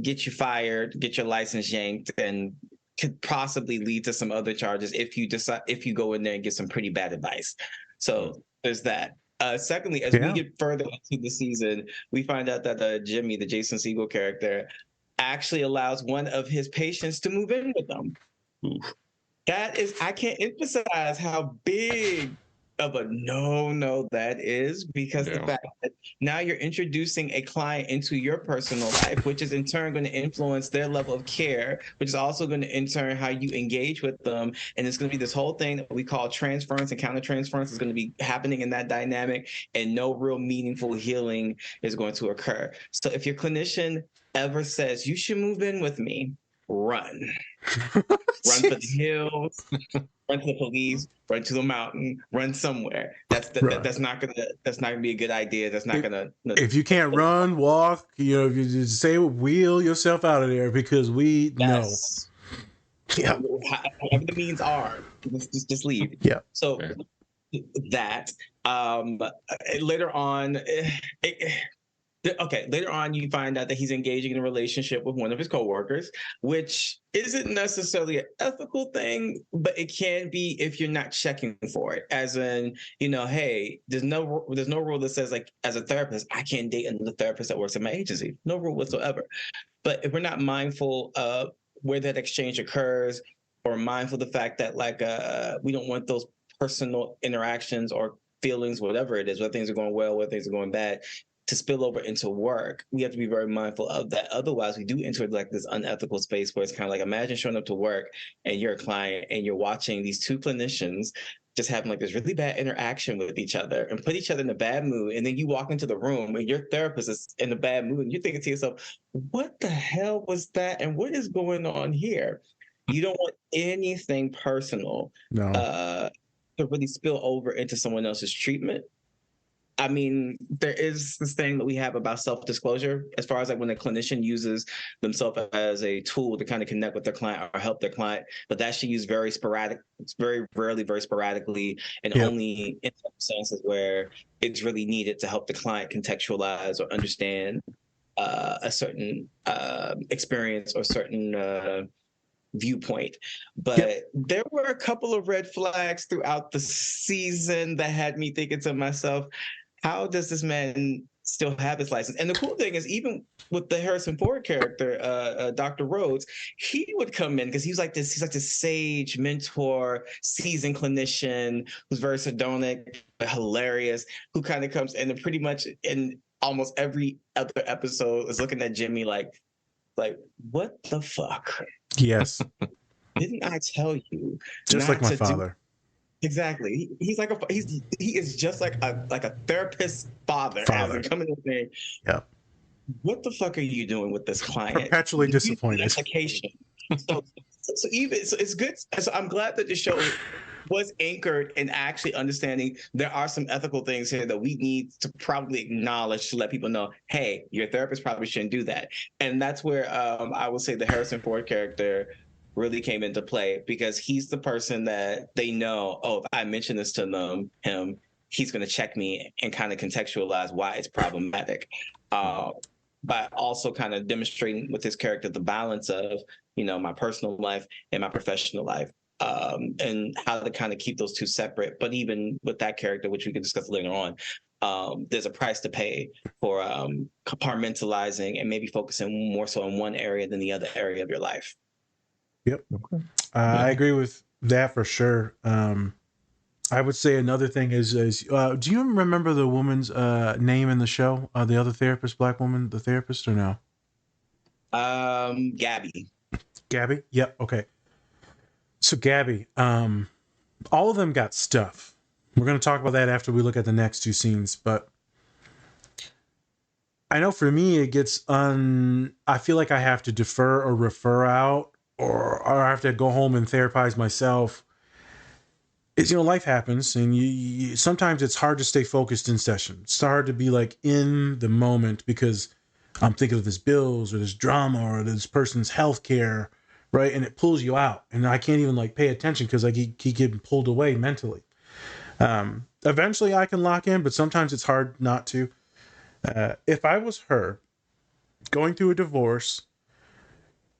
get you fired, get your license yanked, and could possibly lead to some other charges if you go in there and get some pretty bad advice. So there's that. Secondly, as we get further into the season, we find out that Jimmy, the Jason Segel character, actually allows one of his patients to move in with them. That is, I can't emphasize how big of a no that is, because the fact that now you're introducing a client into your personal life, which is in turn going to influence their level of care, which is also going to in turn how you engage with them. And it's going to be this whole thing that we call transference and countertransference is going to be happening in that dynamic, and no real meaningful healing is going to occur. So if your clinician ever says you should move in with me, run. Run for the hills, run to the police, run to the mountain, run somewhere. That's not gonna be a good idea. That's not gonna. If you can't run, walk, if you just say wheel yourself out of there, because we know. Yeah. Whatever the means are, just leave. Yeah. So that later on. Later on, you find out that he's engaging in a relationship with one of his coworkers, which isn't necessarily an ethical thing, but it can be if you're not checking for it. As in, hey, there's no rule that says, like, as a therapist, I can't date another therapist that works at my agency. No rule whatsoever. But if we're not mindful of where that exchange occurs, or mindful of the fact that, like, we don't want those personal interactions or feelings, whatever it is, whether things are going well, whether things are going bad, to spill over into work, we have to be very mindful of that. Otherwise, we do enter like this unethical space where it's kind of like, imagine showing up to work and you're a client and you're watching these two clinicians just having like this really bad interaction with each other and put each other in a bad mood. And then you walk into the room and your therapist is in a bad mood and you're thinking to yourself, what the hell was that? And what is going on here? You don't want anything personal to really spill over into someone else's treatment. I mean, there is this thing that we have about self-disclosure as far as like when a clinician uses themselves as a tool to kind of connect with their client or help their client, but that should use very sporadic, very rarely, very sporadically, and only in circumstances where it's really needed to help the client contextualize or understand a certain experience or certain viewpoint. But there were a couple of red flags throughout the season that had me thinking to myself, how does this man still have his license? And the cool thing is, even with the Harrison Ford character, Dr. Rhodes, he would come in because he's like this sage mentor, seasoned clinician who's very sardonic, hilarious, who kind of comes in and pretty much in almost every other episode is looking at Jimmy like, what the fuck? Yes. Didn't I tell you? Just like my father. Exactly. He's like he is just like a therapist father. Coming in saying, what the fuck are you doing with this client? Perpetually disappointed. So it's good. So I'm glad that the show was anchored in actually understanding there are some ethical things here that we need to probably acknowledge to let people know, hey, your therapist probably shouldn't do that. And that's where I would say the Harrison Ford character really came into play, because he's the person that they know, oh, if I mention this to him, he's going to check me and kind of contextualize why it's problematic. By also kind of demonstrating with his character the balance of, my personal life and my professional life, and how to kind of keep those two separate. But even with that character, which we can discuss later on, there's a price to pay for compartmentalizing and maybe focusing more so on one area than the other area of your life. Yep. I agree with that for sure. I would say another thing is do you remember the woman's name in the show? The other therapist, black woman, the therapist, or no? Gabby. Gabby? Yep. Okay. So Gabby, all of them got stuff. We're going to talk about that after we look at the next two scenes, but I know for me it gets I feel like I have to defer or refer out, or I have to go home and therapize myself. Is, life happens, and you sometimes it's hard to stay focused in session. It's hard to be like in the moment, because I'm thinking of this bills or this drama or this person's health care, right? And it pulls you out. And I can't even like pay attention because I keep getting pulled away mentally. Eventually I can lock in, but sometimes it's hard not to. If I was her, going through a divorce,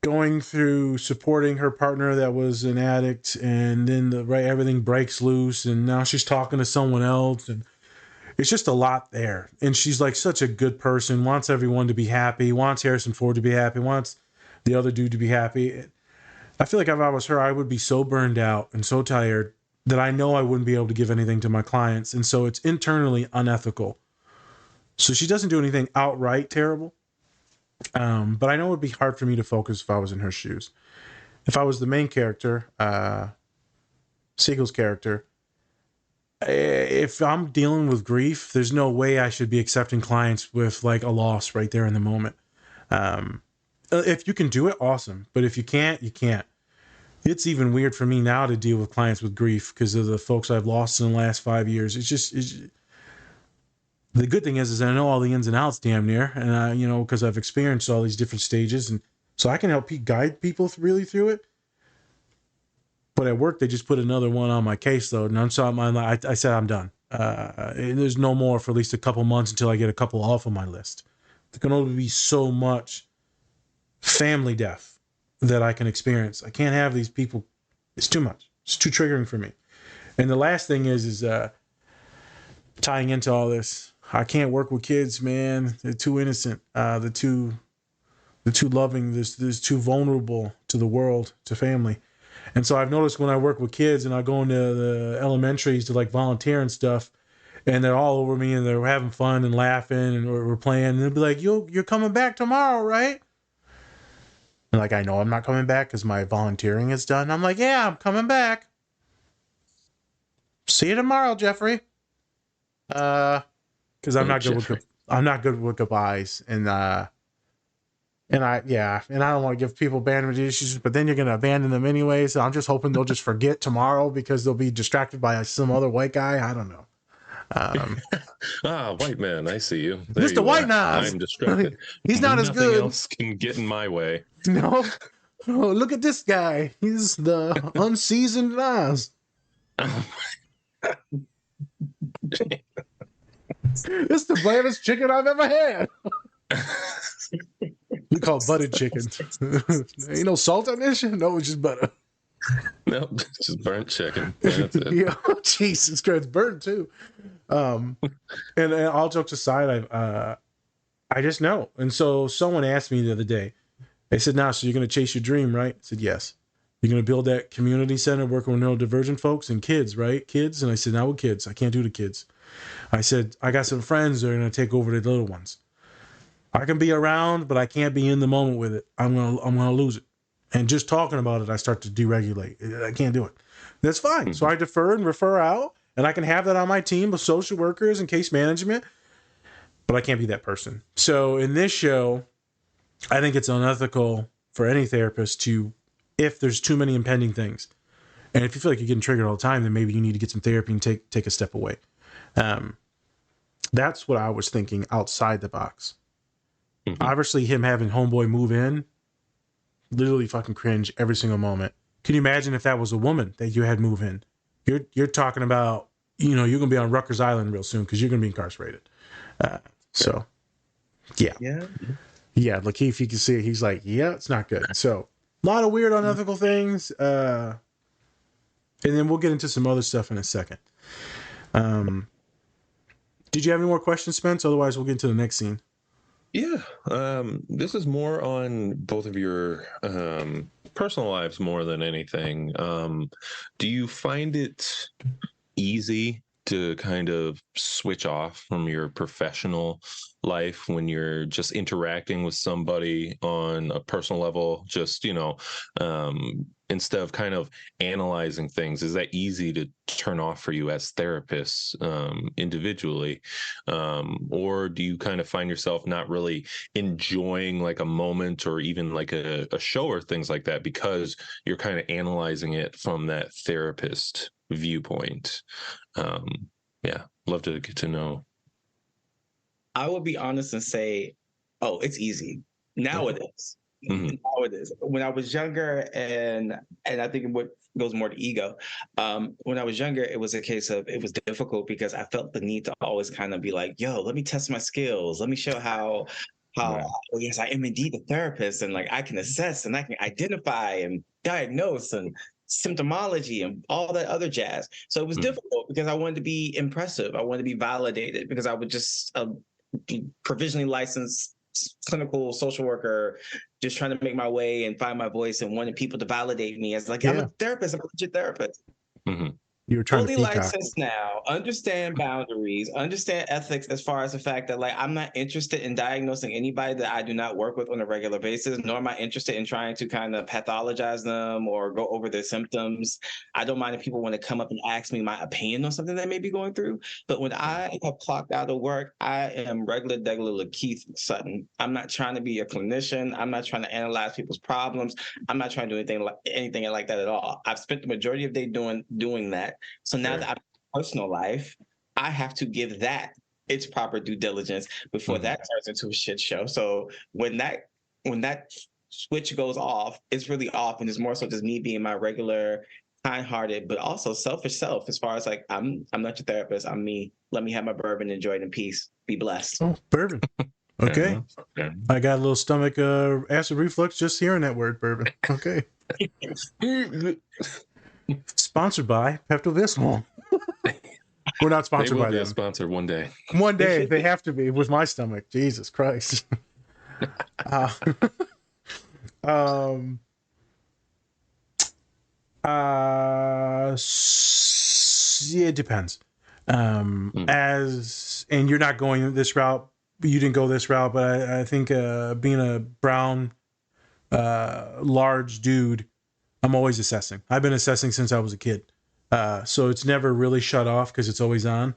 going through supporting her partner that was an addict, and then everything breaks loose, and now she's talking to someone else, and it's just a lot there. And she's like such a good person, wants everyone to be happy, wants Harrison Ford to be happy, wants the other dude to be happy. I feel like if I was her, I would be so burned out and so tired that I know I wouldn't be able to give anything to my clients. And so it's internally unethical. So she doesn't do anything outright terrible. But I know it would be hard for me to focus if I was in her shoes. If I was the main character, Siegel's character, if I'm dealing with grief, there's no way I should be accepting clients with like a loss right there in the moment. If you can do it, awesome. But if you can't, you can't. It's even weird for me now to deal with clients with grief because of the folks I've lost in the last 5 years. The good thing is I know all the ins and outs damn near, and because I've experienced all these different stages, and so I can help guide people really through it. But at work, they just put another one on my caseload, and I said I'm done. There's no more for at least a couple months until I get a couple off of my list. There can only be so much family death that I can experience. I can't have these people. It's too much. It's too triggering for me. And the last thing is tying into all this. I can't work with kids, man. They're too innocent. They're too loving. They're too vulnerable to the world, to family. And so I've noticed when I work with kids and I go into the elementaries to like volunteer and stuff, and they're all over me and they're having fun and laughing and we're playing, and they'll be like, "You're coming back tomorrow, right?" And like, I know I'm not coming back because my volunteering is done. I'm like, "Yeah, I'm coming back. See you tomorrow, Jeffrey." Because I'm not good with goodbyes, and I don't want to give people abandonment issues, but then you're going to abandon them anyway. So I'm just hoping they'll just forget tomorrow because they'll be distracted by some other white guy. I don't know. White man, I see you. There Mr. you White are. Nas. I'm distracted. He's not as good. Nothing else can get in my way. No. Oh, look at this guy. He's the unseasoned Nas. It's the blandest chicken I've ever had. We call it buttered chicken. Ain't no salt on this shit? No, it's just butter. Nope, it's just burnt chicken. That's it. Yeah, Jesus Christ, it's burnt too. And all jokes aside, I just know. And so someone asked me the other day, they said, "Now, so you're going to chase your dream, right?" I said, "Yes." "You're going to build that community center working with neurodivergent folks and kids, right? Kids?" And I said, "Not with kids. I can't do the kids." I said, "I got some friends that are going to take over the little ones. I can be around, but I can't be in the moment with it. I'm gonna lose it. And just talking about it, I start to deregulate. I can't do it. That's fine." Mm-hmm. So I defer and refer out, and I can have that on my team of social workers and case management, but I can't be that person. So in this show, I think it's unethical for any therapist to, if there's too many impending things, and if you feel like you're getting triggered all the time, then maybe you need to get some therapy and take a step away. That's what I was thinking outside the box. Mm-hmm. Obviously, him having homeboy move in, literally fucking cringe every single moment. Can you imagine if that was a woman that you had move in? You're talking about, you're gonna be on Rutgers Island real soon because you're gonna be incarcerated. So, yeah. Lakeith, you can see it. He's like, yeah, it's not good. So, a lot of weird, unethical things. And then we'll get into some other stuff in a second. Did you have any more questions, Spence? Otherwise, we'll get into the next scene. Yeah, this is more on both of your personal lives more than anything. Do you find it easy to kind of switch off from your professional life when you're just interacting with somebody on a personal level, just, instead of kind of analyzing things? Is that easy to turn off for you as therapists individually? Or do you kind of find yourself not really enjoying like a moment or even like a show or things like that because you're kind of analyzing it from that therapist viewpoint? Love to get to know. I will be honest and say Oh, it's easy. Now it is. Now it is. When I was younger, and I think what goes more to ego. When I was younger, it was a case of it was difficult because I felt the need to always kind of be like, "Yo, let me test my skills. Let me show how." Oh yes, I am indeed a therapist, and like I can assess and I can identify and diagnose and symptomology and all that other jazz. So it was difficult because I wanted to be impressive. I wanted to be validated because I would just be provisionally licensed clinical social worker, just trying to make my way and find my voice and wanted people to validate me as like, I'm a therapist, I'm a legit therapist. You were trying Fully to peacock. licensed now, understand boundaries, understand ethics as far as the fact that like I'm not interested in diagnosing anybody that I do not work with on a regular basis, nor am I interested in trying to kind of pathologize them or go over their symptoms. I don't mind if people want to come up and ask me my opinion on something they may be going through. But when I have clocked out of work, I am regular Lakeith Sutton. I'm not trying to be a clinician. I'm not trying to analyze people's problems. I'm not trying to do anything like that at all. I've spent the majority of the day doing that. So now that I'm in personal life, I have to give that its proper due diligence before that turns into a shit show. So when that switch goes off, it's really off, and it's more so just me being my regular, kind-hearted, but also selfish self. As far as like, I'm not your therapist. I'm me. Let me have my bourbon, enjoy it in peace. Be blessed. Oh, bourbon. Okay. I got a little stomach acid reflux just hearing that word, bourbon. Okay. Sponsored by Pepto-Bismol. We're not sponsored by them. They will be a sponsor one day. One day they have to be with my stomach. Jesus Christ. It depends. And you're not going this route. You didn't go this route, but I think being a brown, large dude, I'm always assessing. I've been assessing since I was a kid. So it's never really shut off because it's always on.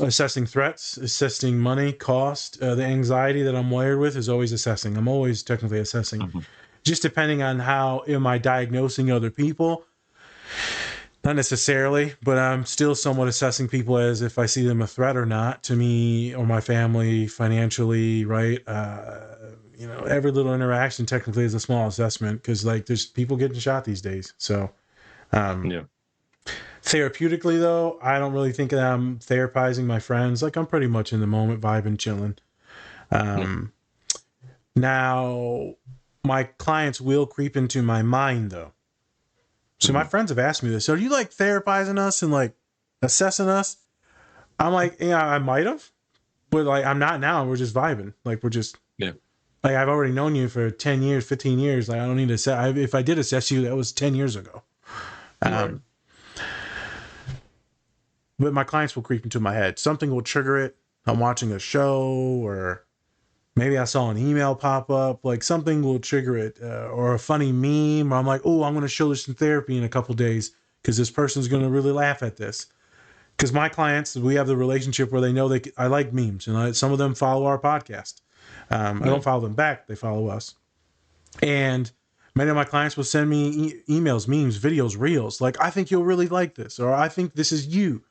Assessing threats, assessing money, cost, the anxiety that I'm wired with is always assessing. I'm always technically assessing. Just depending on how am I diagnosing other people. Not necessarily, but I'm still somewhat assessing people as if I see them a threat or not to me or my family financially, right? Every little interaction technically is a small assessment because like there's people getting shot these days. So, therapeutically though, I don't really think that I'm therapizing my friends. Like I'm pretty much in the moment, vibing, chilling. Now, my clients will creep into my mind though. So my friends have asked me this. So are you like therapizing us and like assessing us? I'm like, yeah, I might have, but like I'm not now. We're just vibing. Like we're just like I've already known you for 10 years, 15 years. Like I don't need to assess. If I did assess you, that was 10 years ago. But my clients will creep into my head. Something will trigger it. I'm watching a show, or maybe I saw an email pop up. Like something will trigger it, or a funny meme. Or I'm like, oh, I'm going to show this in therapy in a couple days because this person's going to really laugh at this. Because my clients, we have the relationship where they know I like memes, and some of them follow our podcast. I don't follow them back; they follow us. And many of my clients will send me emails, memes, videos, reels. Like, I think you'll really like this, or I think this is you,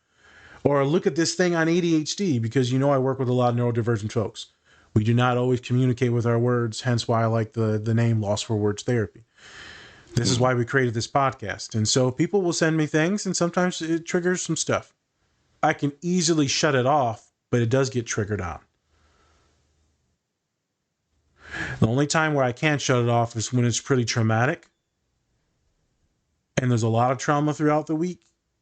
or look at this thing on ADHD, because I work with a lot of neurodivergent folks. We do not always communicate with our words, hence why I like the name Lost for Words Therapy. This is why we created this podcast. And so people will send me things, and sometimes it triggers some stuff. I can easily shut it off, but it does get triggered on. The only time where I can't shut it off is when it's pretty traumatic and there's a lot of trauma throughout the week,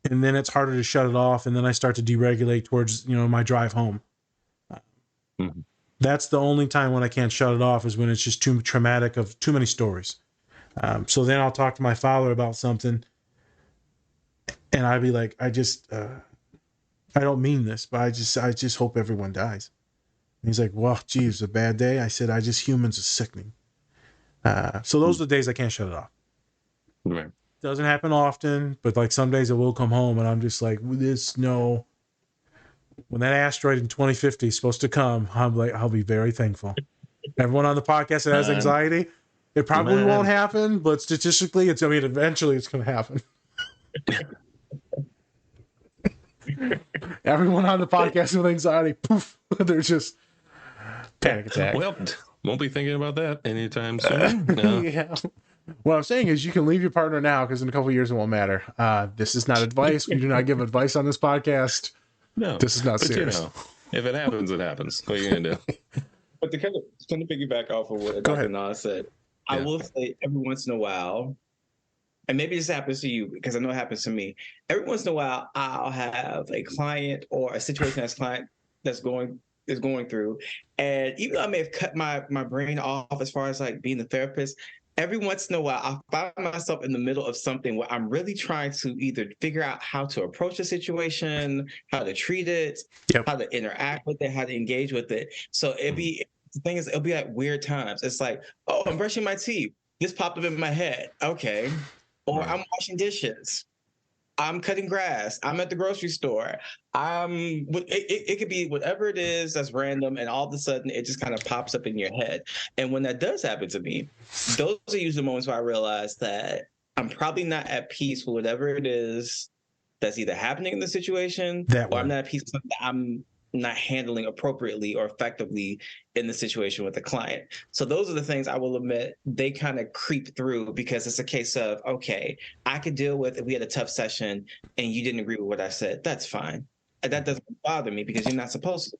and then it's harder to shut it off, and then I start to deregulate towards my drive home. That's the only time when I can't shut it off, is when it's just too traumatic, of too many stories. So then I'll talk to my father about something, and I'd be like, I don't mean this, but I just hope everyone dies. And he's like, well, geez, a bad day. I said, humans are sickening. So those are the days I can't shut it off. Right. Doesn't happen often, but like some days I will come home and I'm just like, when that asteroid in 2050 is supposed to come, I'm like, I'll be very thankful. Everyone on the podcast that has anxiety, it probably won't happen, but statistically, eventually it's going to happen. Everyone on the podcast with anxiety, poof, they're just panic attack. Well, won't be thinking about that anytime soon. No. Yeah. What I'm saying is you can leave your partner now because in a couple of years it won't matter. This is not advice. We do not give advice on this podcast. No. This is not but serious. You know, if it happens, it happens. What are you going to do? But to kind of piggyback off of what Dr. Nas said, I will say every once in a while, and maybe this happens to you because I know it happens to me. Every once in a while, I'll have a client or a situation that's going through, and even though I may have cut my brain off as far as like being a therapist, every once in a while, I find myself in the middle of something where I'm really trying to either figure out how to approach the situation, how to treat it, how to interact with it, how to engage with it. So the thing is, it'll be at weird times. It's like, oh, I'm brushing my teeth. This popped up in my head. Okay. Or I'm washing dishes. I'm cutting grass. I'm at the grocery store. It could be whatever it is that's random, and all of a sudden it just kind of pops up in your head. And when that does happen to me, those are usually the moments where I realize that I'm probably not at peace with whatever it is that's either happening in the situation, or I'm not at peace with something that I'm not handling appropriately or effectively in the situation with the client. So those are the things I will admit they kind of creep through, because it's a case of, okay, I could deal with if we had a tough session and you didn't agree with what I said, that's fine. And that doesn't bother me because you're not supposed to.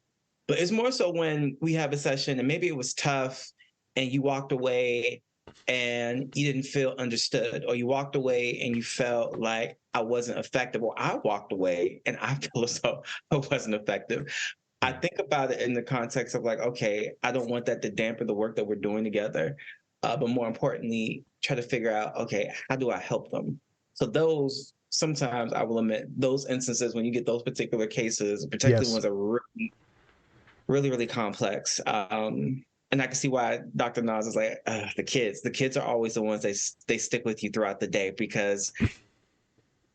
But it's more so when we have a session and maybe it was tough and you walked away and you didn't feel understood, or you walked away and you felt like I wasn't effective, or I walked away and I feel as though I wasn't effective. I think about it in the context of like, okay, I don't want that to dampen the work that we're doing together. But more importantly, try to figure out, okay, how do I help them? So those, sometimes I will admit, those instances when you get those particular cases, particularly ones that are really, really complex. And I can see why Dr. Nas is like, the kids are always the ones they stick with you throughout the day, because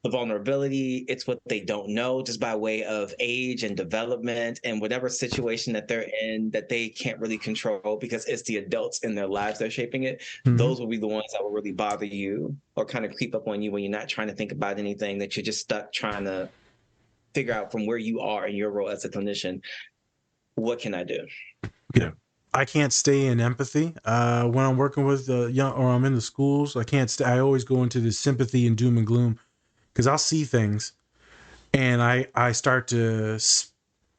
the vulnerability, it's what they don't know just by way of age and development and whatever situation that they're in that they can't really control, because it's the adults in their lives that are shaping it. Mm-hmm. Those will be the ones that will really bother you or kind of creep up on you when you're not trying to think about anything, that you're just stuck trying to figure out from where you are in your role as a clinician, what can I do? Yeah. I can't stay in empathy when I'm working with young, or I'm in the schools. I can't stay. I always go into the sympathy and doom and gloom, because I'll see things and I start to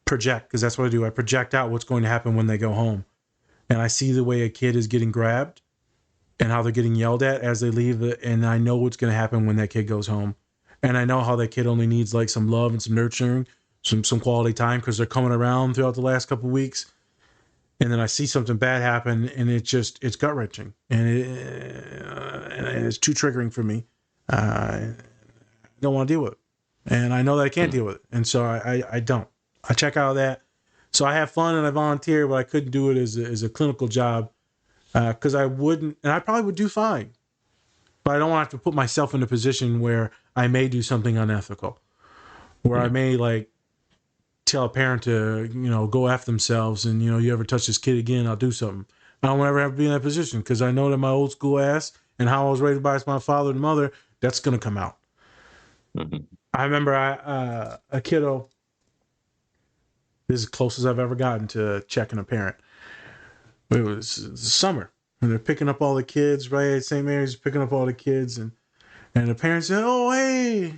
project, because that's what I do. I project out what's going to happen when they go home, and I see the way a kid is getting grabbed and how they're getting yelled at as they leave, and I know what's going to happen when that kid goes home, and I know how that kid only needs like some love and some nurturing, some quality time, because they're coming around throughout the last couple of weeks. And then I see something bad happen, and it's gut wrenching, and it's too triggering for me. I don't want to deal with it, and I know that I can't deal with it, and so I don't. I check out of that. So I have fun and I volunteer, but I couldn't do it as a clinical job, because I wouldn't, and I probably would do fine, but I don't want to have to put myself in a position where I may do something unethical, where I may like tell a parent to, go F themselves, and, you ever touch this kid again, I'll do something. I don't ever have to be in that position, because I know that my old school ass and how I was raised by my father and mother, that's going to come out. Mm-hmm. I remember a kiddo, this is as close as I've ever gotten to checking a parent. It was summer, and they're picking up all the kids, right? At St. Mary's, picking up all the kids, and the parents said, "Oh, hey,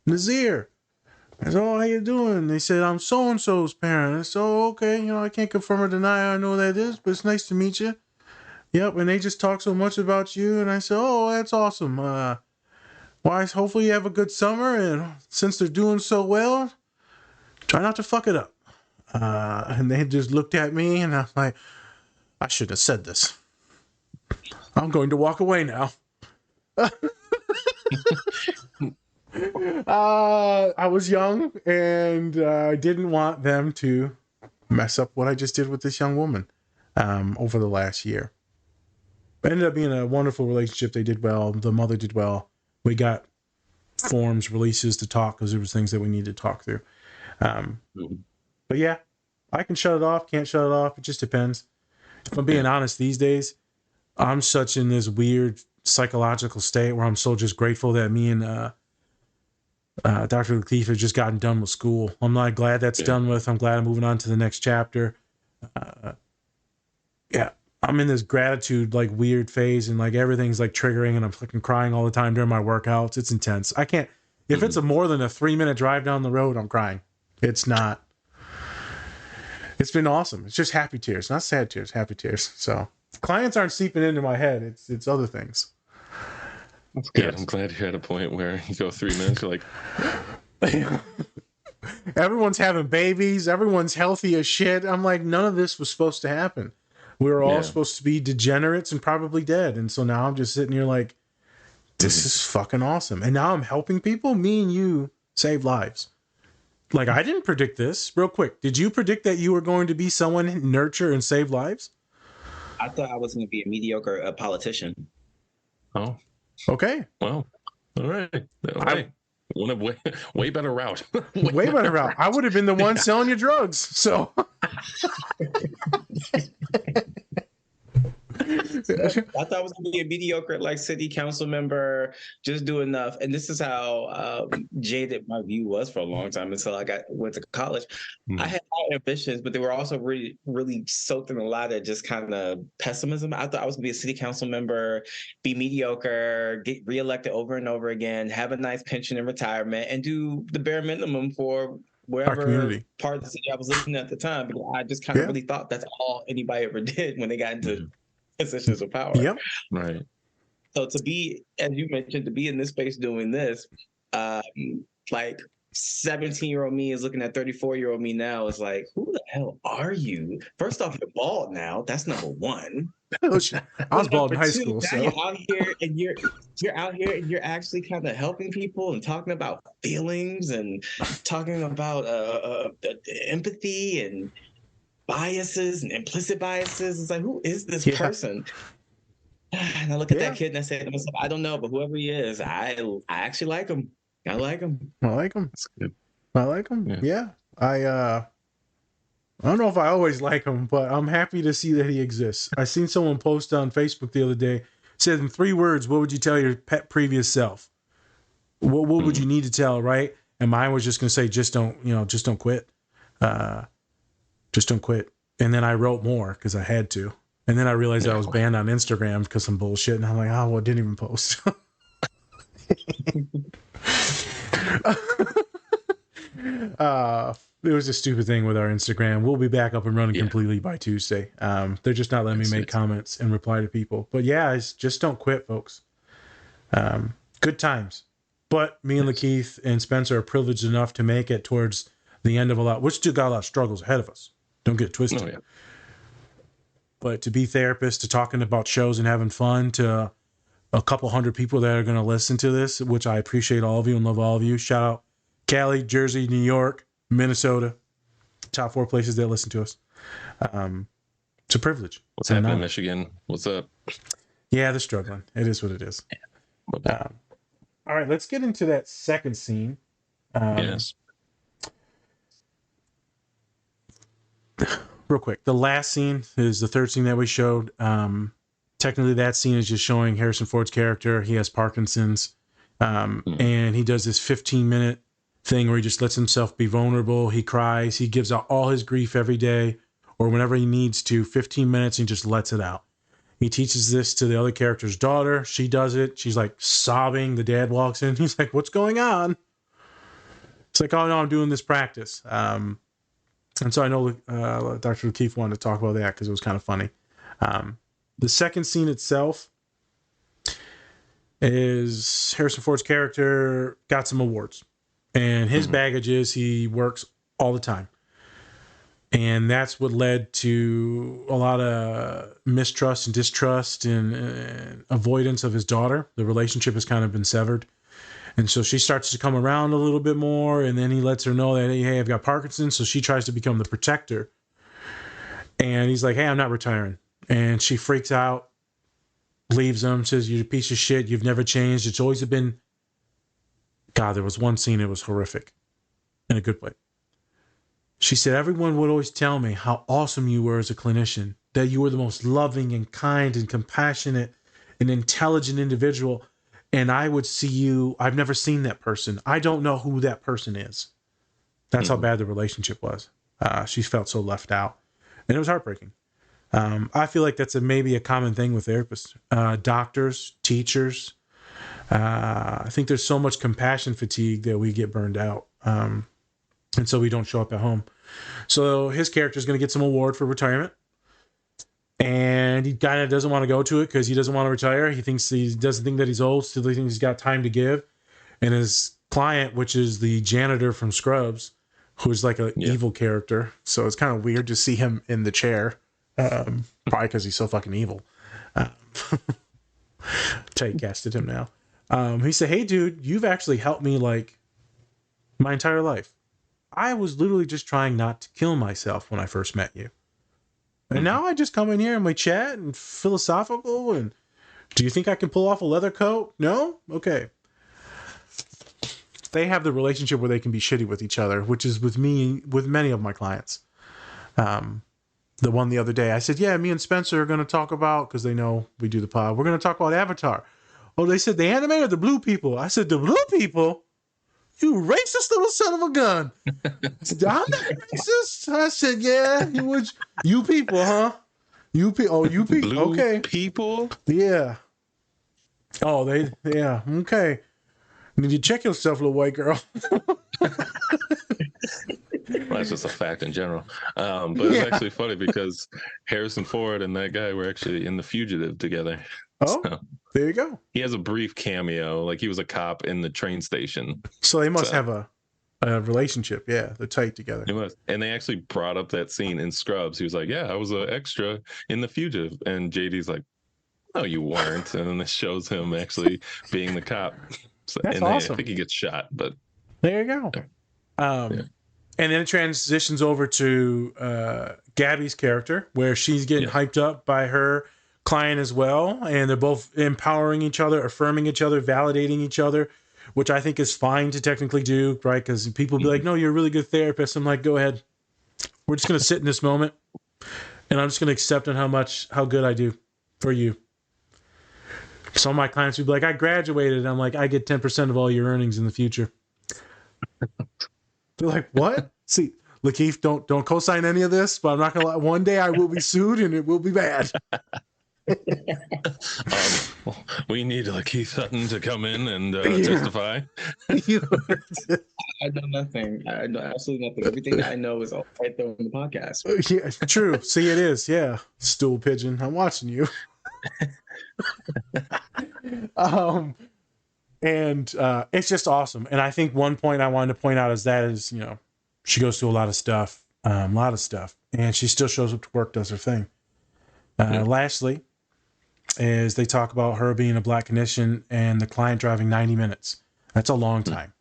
Nazir." I said, "Oh, how you doing?" They said, "I'm so-and-so's parent." I said, "Oh, okay. I can't confirm or deny I know who that is, but it's nice to meet you." Yep, and they just talk so much about you. And I said, "Oh, that's awesome. Hopefully you have a good summer. And since they're doing so well, try not to fuck it up." And they just looked at me, and I was like, I shouldn't have said this. I'm going to walk away now. I was young, and I didn't want them to mess up what I just did with this young woman over the last year. It ended up being a wonderful relationship. They did well. The mother did well. We got forms, releases to talk, because there was things that we needed to talk through. But yeah, I can shut it off, can't shut it off. It just depends. If I'm being honest, these days, I'm such in this weird psychological state where I'm so just grateful that me and Dr. Lakeith have just gotten done with school. I'm not glad that's done with. I'm glad I'm moving on to the next chapter. I'm in this gratitude, like, weird phase, and like everything's like triggering, and I'm fucking crying all the time during my workouts. It's intense. I can't, if it's a more than a 3-minute drive down the road, I'm crying. It's not. It's been awesome. It's just happy tears, not sad tears, happy tears. So clients aren't seeping into my head. It's other things. That's good. Yes. I'm glad you're at a point where you go 3 minutes, you're like, everyone's having babies. Everyone's healthy as shit. I'm like, none of this was supposed to happen. We were all supposed to be degenerates and probably dead. And so now I'm just sitting here like, this is fucking awesome. And now I'm helping people. Me and you save lives. Like, I didn't predict this. Real quick, did you predict that you were going to be someone nurture and save lives? I thought I was going to be a mediocre politician. Oh, okay. Well, all right. Way better route. way better route. I would have been the one selling you drugs. So I thought I was going to be a mediocre, like, city council member, just do enough. And this is how jaded my view was for a long time until I went to college. I had high ambitions, but they were also really, really soaked in a lot of just kind of pessimism. I thought I was going to be a city council member, be mediocre, get reelected over and over again, have a nice pension in retirement, and do the bare minimum for wherever part of the city I was living at the time. Because I just kind of really thought that's all anybody ever did when they got into positions of power. Yep. Right. So to be, as you mentioned, to be in this space doing this, like 17-year-old me is looking at 34-year-old me now, is like, who the hell are you? First off, you're bald now. That's number one. I was bald in high school. So You're out here and you're actually kind of helping people and talking about feelings and talking about empathy and biases and implicit biases. It's like, who is this person? And I look at that kid and I say to myself, I don't know, but whoever he is, I actually like him. I like him. I like him. That's good. I like him. Yeah. I don't know if I always like him, but I'm happy to see that he exists. I seen someone post on Facebook the other day, said in 3 words, what would you tell your pet previous self? What would you need to tell, right? And mine was just going to say, just don't quit. Just don't quit. And then I wrote more because I had to. And then I realized I was banned on Instagram because some bullshit. And I'm like, oh, well, I didn't even post. It was a stupid thing with our Instagram. We'll be back up and running completely by Tuesday. They're just not letting me make comments and reply to people. But yeah, it's just don't quit, folks. Good times. But me and Lakeith and Spencer are privileged enough to make it towards the end of a lot. We've still got a lot of struggles ahead of us. Don't get it twisted. Oh, yeah. But to be therapists, to talking about shows and having fun, to a couple hundred people that are going to listen to this, which I appreciate all of you and love all of you. Shout out Cali, Jersey, New York, Minnesota, top 4 places that listen to us. It's a privilege. What's happening in Michigan? What's up? Yeah, they're struggling. It is what it is. All right, let's get into that second scene. Yes. Real quick, the last scene is the third scene that we showed. Technically, that scene is just showing Harrison Ford's character. He has Parkinson's, and he does this 15-minute thing where he just lets himself be vulnerable. He cries. He gives out all his grief every day or whenever he needs to, 15 minutes, and just lets it out. He teaches this to the other character's daughter. She does it. She's like sobbing. The dad walks in. He's like, what's going on? It's like, oh, no, I'm doing this practice. And so I know Dr. Lakeith wanted to talk about that because it was kind of funny. The second scene itself is Harrison Ford's character got some awards. And his baggage is he works all the time. And that's what led to a lot of mistrust and distrust and avoidance of his daughter. The relationship has kind of been severed. And so she starts to come around a little bit more, and then he lets her know that, hey, I've got Parkinson's, so she tries to become the protector. And he's like, hey, I'm not retiring. And she freaks out, leaves him, says, you're a piece of shit, you've never changed. It's always been... God, there was one scene, it was horrific. In a good way. She said, everyone would always tell me how awesome you were as a clinician, that you were the most loving and kind and compassionate and intelligent individual. And I would see you, I've never seen that person. I don't know who that person is. That's how bad the relationship was. She felt so left out. And it was heartbreaking. I feel like that's maybe a common thing with therapists, doctors, teachers. I think there's so much compassion fatigue that we get burned out. And so we don't show up at home. So his character is going to get some award for retirement. And he kind of doesn't want to go to it because he doesn't want to retire. He doesn't think that he's old, still he thinks he's got time to give. And his client, which is the janitor from Scrubs, who's like an evil character. So it's kind of weird to see him in the chair. Probably because he's so fucking evil. Typecasted him now. He said, "Hey, dude, you've actually helped me like my entire life. I was literally just trying not to kill myself when I first met you. And now I just come in here and we chat and philosophical. And do you think I can pull off a leather coat? No? Okay." They have the relationship where they can be shitty with each other, which is with me, with many of my clients. The one the other day, I said, yeah, me and Spencer are going to talk about, because they know we do the pod, we're going to talk about Avatar. Oh, they said the anime or the blue people? I said, the blue people? You racist little son of a gun. I said, I'm not racist. I said, yeah, you people, huh? You people. Oh, you people. Blue okay. people? Yeah. Oh, yeah. Okay. Need you check yourself, little white girl. Well, that's just a fact in general. But it's actually funny because Harrison Ford and that guy were actually in The Fugitive together. Oh, so, there you go. He has a brief cameo, like he was a cop in the train station. So they must have a relationship. Yeah, they're tight together. They must. And they actually brought up that scene in Scrubs. He was like, yeah, I was an extra in The Fugitive. And JD's like, no, you weren't. And then it shows him actually being the cop. So, that's awesome. I think he gets shot, but there you go. And then it transitions over to Gabby's character, where she's getting hyped up by her client as well, and they're both empowering each other, affirming each other, validating each other, which I think is fine to technically do, right? Because people be like, "No, you're a really good therapist." I'm like, "Go ahead. We're just gonna sit in this moment, and I'm just gonna accept on how good I do for you." Some of my clients would be like, "I graduated." I'm like, "I get 10% of all your earnings in the future." They're like, "What?" See, Lakeith, don't co-sign any of this, but I'm not gonna lie. One day I will be sued, and it will be bad. We need Lakeith Sutton to come in and testify. I know nothing. I know absolutely nothing. Everything that I know is all right there on the podcast. Yeah, true. See, it is. Yeah, stool pigeon. I'm watching you. And it's just awesome. And I think one point I wanted to point out is she goes through a lot of stuff, and she still shows up to work, does her thing. Lastly, is they talk about her being a black clinician and the client driving 90 minutes. That's a long time.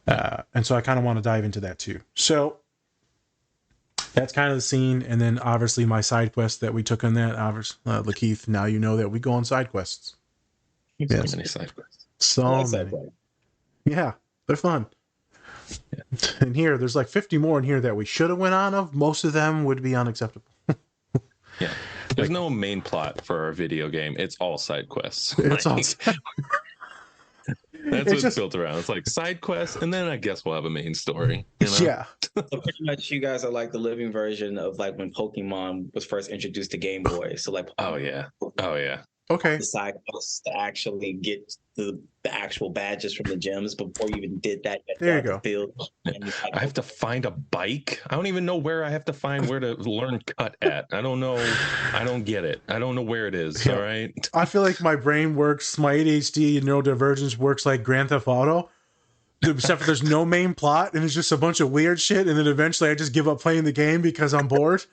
And so I kind of want to dive into that too. So that's kind of the scene. And then obviously my side quest that we took on that, Lakeith, now you know that we go on side quests. So many side quests. So many. Yeah, they're fun. Yeah. And here, there's like 50 more in here that we should have went on of. Most of them would be unacceptable. Yeah. There's no main plot for our video game. It's all side quests. It's all That's what it's built around. It's like side quests, and then I guess we'll have a main story. You know? Yeah. So pretty much you guys are like the living version of like when Pokemon was first introduced to Game Boy. So like Oh yeah. Okay. The side quests to actually get the actual badges from the gyms. Before you even did that, there you go. I have to find a bike. I don't even know where I have to find where to learn cut at. I don't know. I don't get it. I don't know where it is. Yeah. All right. I feel like my brain works. My ADHD and neurodivergence works like Grand Theft Auto. Except for there's no main plot and it's just a bunch of weird shit. And then eventually I just give up playing the game because I'm bored.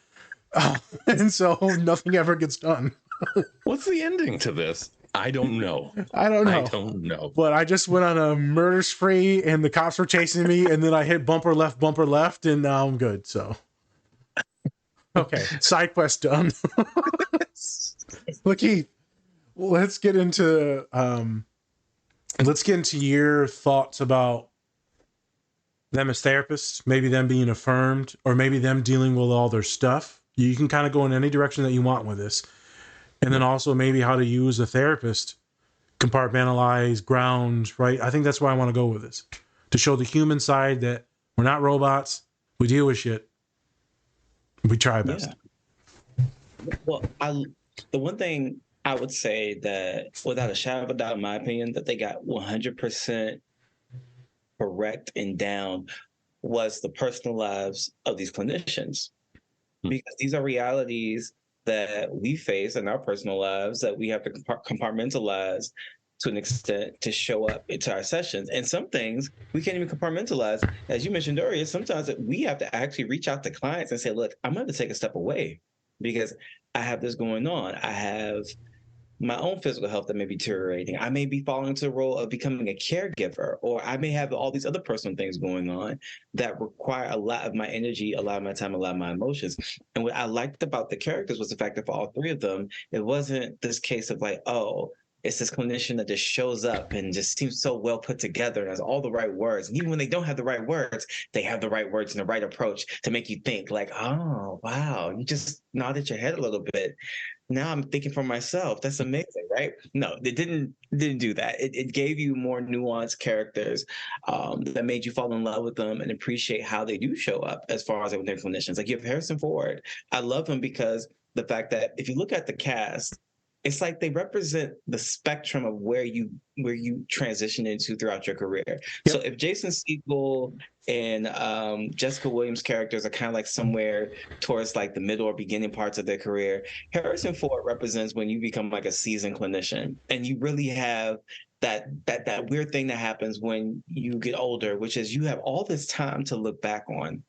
And so nothing ever gets done. What's the ending to this? I don't know. I don't know. But I just went on a murder spree and the cops were chasing me and then I hit bumper left, and now I'm good. So, okay. Side quest done. Lakeith, let's get into your thoughts about them as therapists, maybe them being affirmed, or maybe them dealing with all their stuff. You can kind of go in any direction that you want with this. And then also maybe how to use a therapist, compartmentalize, ground, right? I think that's where I want to go with this. To show the human side that we're not robots. We deal with shit. We try our best. Well, the one thing I would say that, without a shadow of a doubt, in my opinion, that they got 100% correct and down was the personal lives of these clinicians, because these are realities that we face in our personal lives that we have to compartmentalize to an extent to show up into our sessions. And some things we can't even compartmentalize. As you mentioned earlier, sometimes we have to actually reach out to clients and say, look, I'm going to take a step away because I have this going on. I have my own physical health that may be deteriorating. I may be falling into the role of becoming a caregiver, or I may have all these other personal things going on that require a lot of my energy, a lot of my time, a lot of my emotions. And what I liked about the characters was the fact that for all three of them, it wasn't this case of like, oh, it's this clinician that just shows up and just seems so well put together and has all the right words. And even when they don't have the right words, they have the right words and the right approach to make you think like, oh, wow, you just nodded your head a little bit. Now I'm thinking for myself, that's amazing, right? No, it didn't do that. It gave you more nuanced characters that made you fall in love with them and appreciate how they do show up as far as their clinicians. Like you have Harrison Ford. I love him because the fact that if you look at the cast, it's like they represent the spectrum of where you transition into throughout your career. Yep. So if Jason Segel and Jessica Williams' characters are kind of like somewhere towards like the middle or beginning parts of their career, Harrison Ford represents when you become like a seasoned clinician and you really have that weird thing that happens when you get older, which is you have all this time to look back on.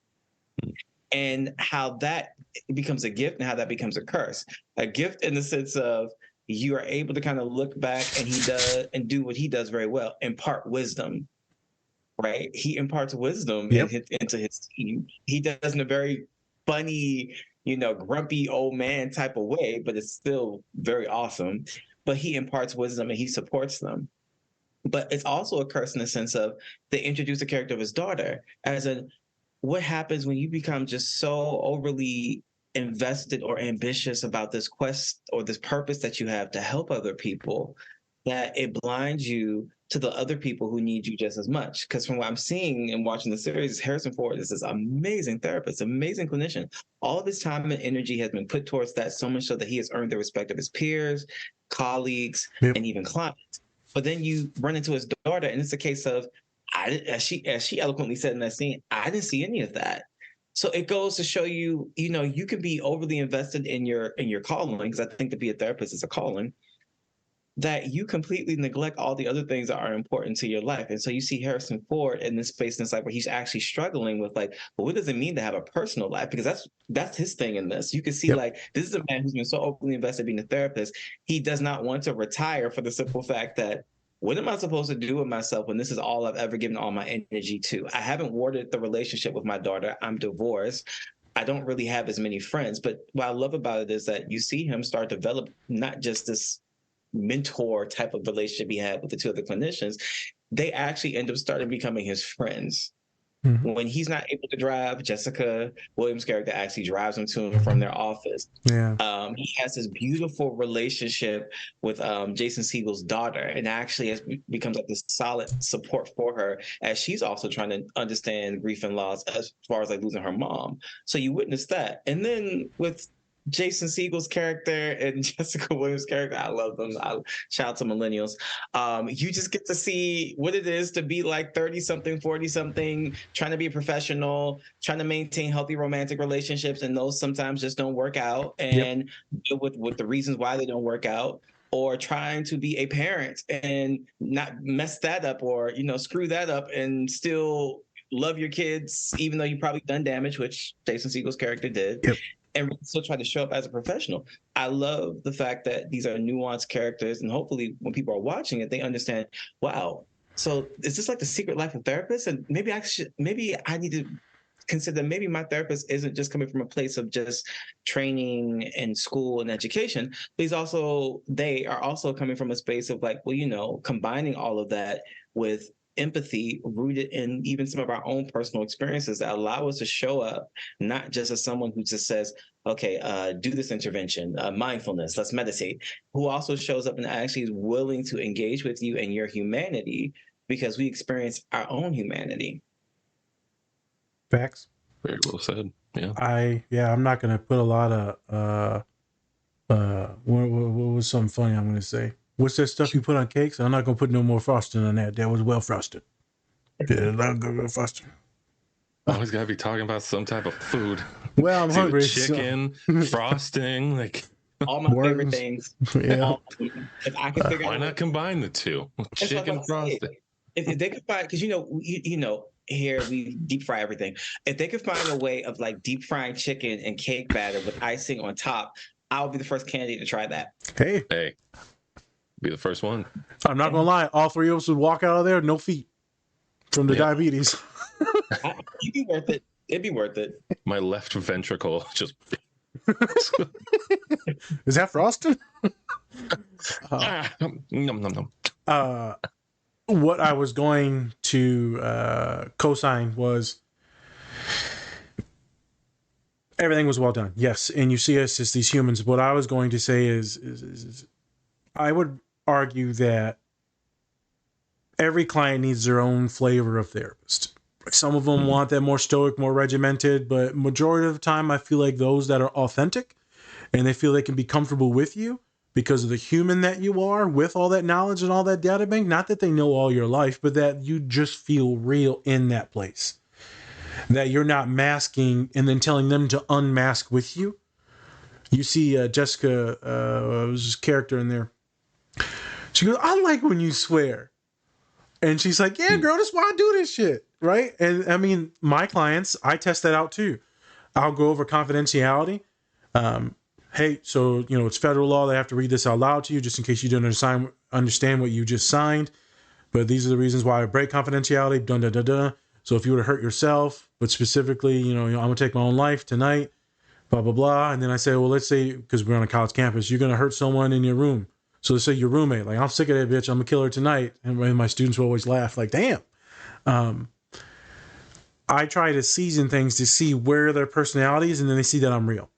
And how that becomes a gift and how that becomes a curse. A gift in the sense of you are able to kind of look back and he does and do what he does very well, impart wisdom, right? He imparts wisdom into his team. He does in a very funny, grumpy old man type of way, but it's still very awesome. But he imparts wisdom and he supports them. But it's also a curse in the sense of they introduce the character of his daughter as what happens when you become just so overly invested or ambitious about this quest or this purpose that you have to help other people, that it blinds you to the other people who need you just as much. Because from what I'm seeing and watching the series, Harrison Ford is this amazing therapist, amazing clinician. All of his time and energy has been put towards that, so much so that he has earned the respect of his peers, colleagues, and even clients. But then you run into his daughter, and it's a case of, as she eloquently said in that scene, I didn't see any of that. So it goes to show you, you can be overly invested in your calling, because I think to be a therapist is a calling, that you completely neglect all the other things that are important to your life. And so you see Harrison Ford in this space, and it's like where he's actually struggling with like, well, what does it mean to have a personal life? Because that's his thing in this. You can see like, this is a man who's been so overly invested being a therapist. He does not want to retire for the simple fact that, what am I supposed to do with myself when this is all I've ever given all my energy to? I haven't watered the relationship with my daughter. I'm divorced. I don't really have as many friends. But what I love about it is that you see him start to develop not just this mentor type of relationship he had with the two other clinicians. They actually end up starting becoming his friends. Mm-hmm. When he's not able to drive, Jessica Williams' character actually drives him to and from their office. Yeah. He has this beautiful relationship with Jason Segel's daughter, and actually becomes like this solid support for her as she's also trying to understand grief and loss as far as like losing her mom. So you witness that. And then with Jason Segel's character and Jessica Williams' character, I love them. Shout out to millennials. You just get to see what it is to be like 30-something, 40-something, trying to be a professional, trying to maintain healthy romantic relationships, and those sometimes just don't work out, and deal with the reasons why they don't work out, or trying to be a parent and not mess that up, or screw that up, and still love your kids, even though you probably done damage, which Jason Segel's character did. And still try to show up as a professional. I love the fact that these are nuanced characters, and hopefully when people are watching it, they understand, wow, so is this like the secret life of therapists? And maybe I need to consider that maybe my therapist isn't just coming from a place of just training and school and education. They are also coming from a space of like, well, combining all of that with empathy rooted in even some of our own personal experiences that allow us to show up not just as someone who just says, okay, do this intervention, mindfulness, let's meditate, who also shows up and actually is willing to engage with you and your humanity, because we experience our own humanity. Facts. Very well said. Yeah. I'm not going to put a lot of was something funny I'm going to say. What's that stuff you put on cakes? I'm not going to put no more frosting on that. That was well frosted. Yeah, not good well frosted. Always got to be talking about some type of food. Well, I'm hungry. Chicken, frosting, like all my favorite things. Yeah. If I can figure out, why not combine the two? Chicken, frosting. If they could find, because you know, here we deep fry everything. If they could find a way of like deep frying chicken and cake batter with icing on top, I'll be the first candidate to try that. Hey, be the first one. I'm not gonna lie. All three of us would walk out of there no feet from the diabetes. It'd be worth it. It'd be worth it. My left ventricle just. Is that frosted? Nom. What I was going to co-sign was everything was well done. Yes, and you see us as these humans. What I was going to say is I would argue that every client needs their own flavor of therapist. Some of them want that more stoic, more regimented, but majority of the time I feel like those that are authentic and they feel they can be comfortable with you because of the human that you are with all that knowledge and all that data bank. Not that they know all your life, but that you just feel real in that place. That you're not masking and then telling them to unmask with you. You see Jessica, was this character in there. She goes, I like when you swear. And she's like, yeah, girl, that's why I do this shit. Right? And I mean, my clients, I test that out too. I'll go over confidentiality. Hey, so, you know, it's federal law. They have to read this out loud to you just in case you don't understand what you just signed. But these are the reasons why I break confidentiality. Dun, dun, dun, dun. So if you were to hurt yourself, but specifically, you know, I'm going to take my own life tonight, blah, blah, blah. And then I say, well, let's say, because we're on a college campus, you're going to hurt someone in your room. So let's say your roommate, like, I'm sick of that bitch. I'm going to kill her tonight. And my students will always laugh like, damn. I try to season things to see where their personality is, and then they see that I'm real.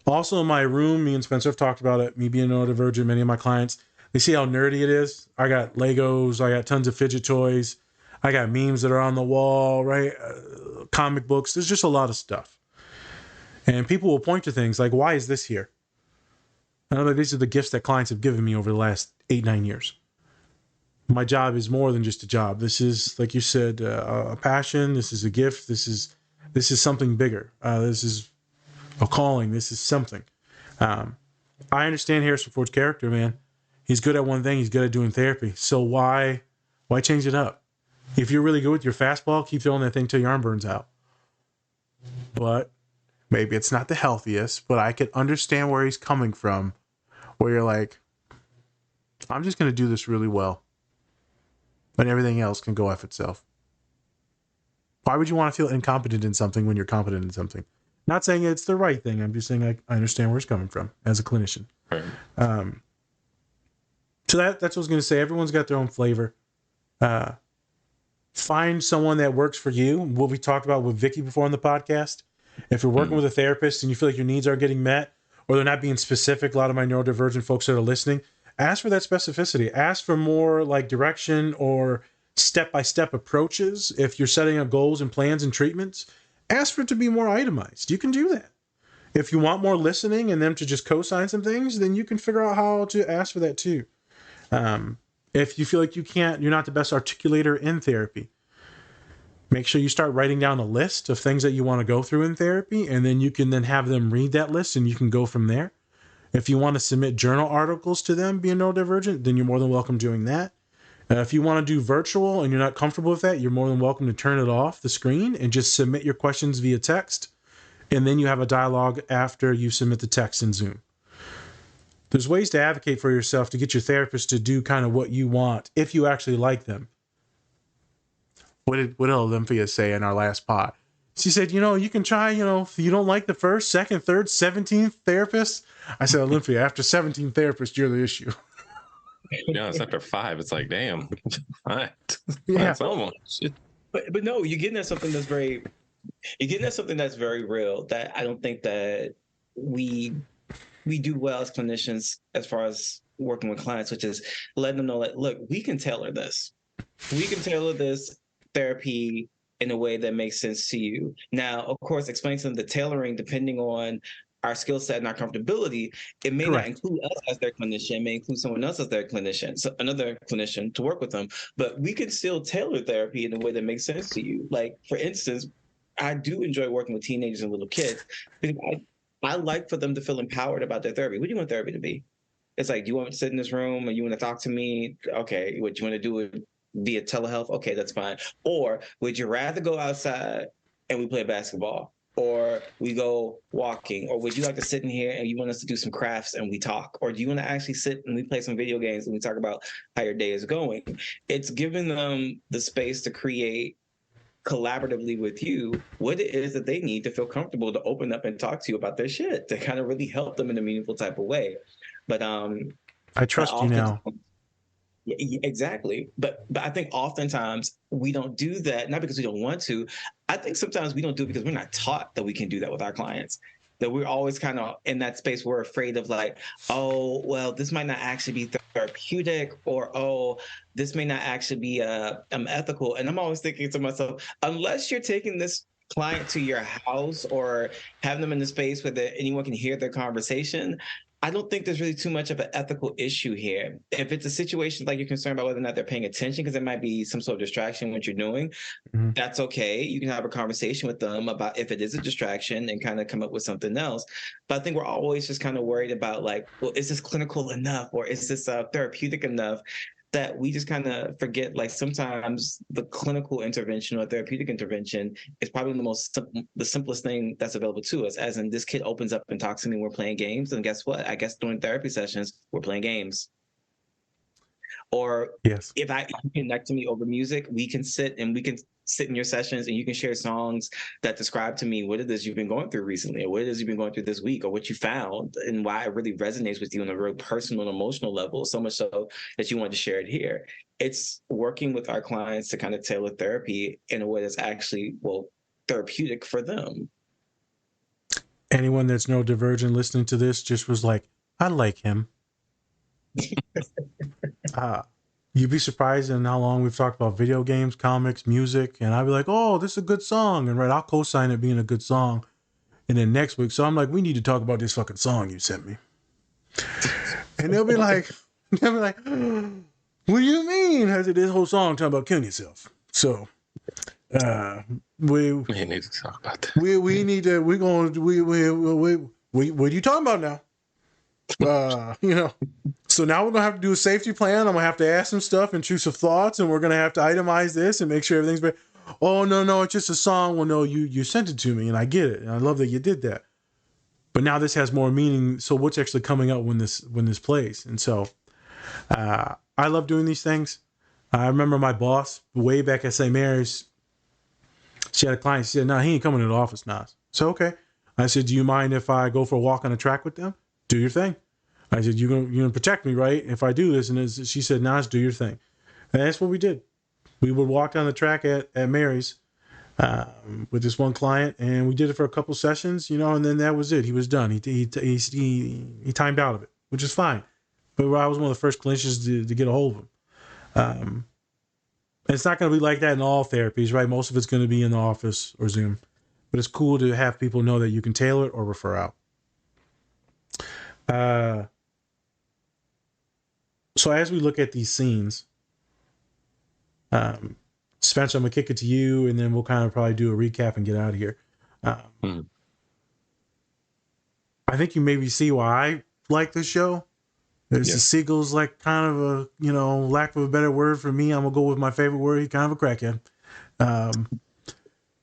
Also in my room, me and Spencer have talked about it, me being neurodivergent, many of my clients, they see how nerdy it is. I got Legos, I got tons of fidget toys, I got memes that are on the wall, right? Comic books, there's just a lot of stuff. And people will point to things like, why is this here? I know that these are the gifts that clients have given me over the last 8-9 years. My job is more than just a job. This is, like you said, a passion. This is a gift. This is something bigger. This is a calling. This is something. I understand Harrison Ford's character, man. He's good at one thing. He's good at doing therapy. So why change it up? If you're really good with your fastball, keep throwing that thing till your arm burns out. But maybe it's not the healthiest, but I can understand where he's coming from, where you're like, I'm just going to do this really well. But everything else can go F itself. Why would you want to feel incompetent in something when you're competent in something? Not saying it's the right thing. I'm just saying I understand where it's coming from as a clinician. Right. So that's what I was going to say. Everyone's got their own flavor. Find someone that works for you. What we talked about with Vicky before on the podcast. If you're working with a therapist and you feel like your needs aren't getting met or they're not being specific, a lot of my neurodivergent folks that are listening, ask for that specificity. Ask for more like direction or step-by-step approaches. If you're setting up goals and plans and treatments, ask for it to be more itemized. You can do that. If you want more listening and them to just co-sign some things, then you can figure out how to ask for that too. If you feel like you're not the best articulator in therapy, make sure you start writing down a list of things that you want to go through in therapy, and then you can then have them read that list and you can go from there. If you want to submit journal articles to them being neurodivergent, then you're more than welcome doing that. If you want to do virtual and you're not comfortable with that, you're more than welcome to turn it off the screen and just submit your questions via text. And then you have a dialogue after you submit the text in Zoom. There's ways to advocate for yourself to get your therapist to do kind of what you want if you actually like them. What did Olympia say in our last pod? She said, you can try, if you don't like the first, second, third, 17th therapist. I said, Olympia, after 17 therapists, you're the issue. Yeah, it's after 5. It's like, damn. Right. Yeah. That's almost. But no, you're getting at something that's very real that I don't think that we do well as clinicians as far as working with clients, which is letting them know that, look, we can tailor this. We can tailor this therapy in a way that makes sense to you. Now, of course, explain to them the tailoring depending on our skill set and our comfortability, it may Correct. not include us as their clinician, it may include someone else as their clinician, so another clinician to work with them. But we can still tailor therapy in a way that makes sense to you. Like, for instance, I do enjoy working with teenagers and little kids because I like for them to feel empowered about their therapy. What do you want therapy to be? It's like, do you want to sit in this room and you want to talk to me? Okay. What you want to do via telehealth? Okay, that's fine. Or would you rather go outside and we play basketball? Or we go walking? Or would you like to sit in here and you want us to do some crafts and we talk? Or do you want to actually sit and we play some video games and we talk about how your day is going? It's giving them the space to create collaboratively with you what it is that they need to feel comfortable to open up and talk to you about their shit, to kind of really help them in a meaningful type of way. But I trust you now. Yeah, exactly. But I think oftentimes we don't do that, not because we don't want to. I think sometimes we don't do it because we're not taught that we can do that with our clients. That we're always kind of in that space. We're afraid of like, oh, well, this might not actually be therapeutic, or oh, this may not actually be ethical. And I'm always thinking to myself, unless you're taking this client to your house or having them in the space where anyone can hear their conversation, I don't think there's really too much of an ethical issue here. If it's a situation like you're concerned about whether or not they're paying attention, because there might be some sort of distraction in what you're doing, that's okay. You can have a conversation with them about if it is a distraction and kind of come up with something else. But I think we're always just kind of worried about like, well, is this clinical enough or is this therapeutic enough? That we just kind of forget, like sometimes the clinical intervention or therapeutic intervention is probably the simplest thing that's available to us. As in, this kid opens up and talks to me, we're playing games, and guess what? I guess during therapy sessions, we're playing games. Or yes, if you connect to me over music, we can sit in your sessions and you can share songs that describe to me what it is you've been going through recently, or what it is you've been going through this week, or what you found and why it really resonates with you on a real personal and emotional level, so much so that you want to share it here. It's working with our clients to kind of tailor therapy in a way that's actually, well, therapeutic for them. Anyone that's neurodivergent listening to this just was like, I like him. You'd be surprised in how long we've talked about video games, comics, music, and I'd be like, oh, this is a good song. And I'll co-sign it being a good song. And then next week, so I'm like, we need to talk about this fucking song you sent me. And they'll be like, what do you mean? Has it this whole song talking about killing yourself? So we need to talk about that. What are you talking about now? So now we're gonna have to do a safety plan. I'm gonna have to ask some stuff, intrusive thoughts, and we're gonna have to itemize this and make sure everything's better. Oh no, it's just a song. Well, no, you sent it to me, and I get it, and I love that you did that. But now this has more meaning. So what's actually coming up when this plays? And so I love doing these things. I remember my boss way back at St. Mary's. She had a client. She said, "No, he ain't coming to the office, Nas." So okay. I said, "Do you mind if I go for a walk on the track with them? Do your thing." I said, you're gonna protect me, right? If I do this. And she said, Nas, do your thing. And that's what we did. We would walk down the track at Mary's with this one client, and we did it for a couple sessions, and then that was it. He was done. He timed out of it, which is fine. But I was one of the first clinicians to get a hold of him. And it's not going to be like that in all therapies, right? Most of it's going to be in the office or Zoom. But it's cool to have people know that you can tailor it or refer out. So as we look at these scenes, Spencer, I'm going to kick it to you, and then we'll kind of probably do a recap and get out of here. I think you maybe see why I like this show. There's the Siegel's like kind of a, lack of a better word for me. I'm going to go with my favorite word. He's kind of a crackhead. And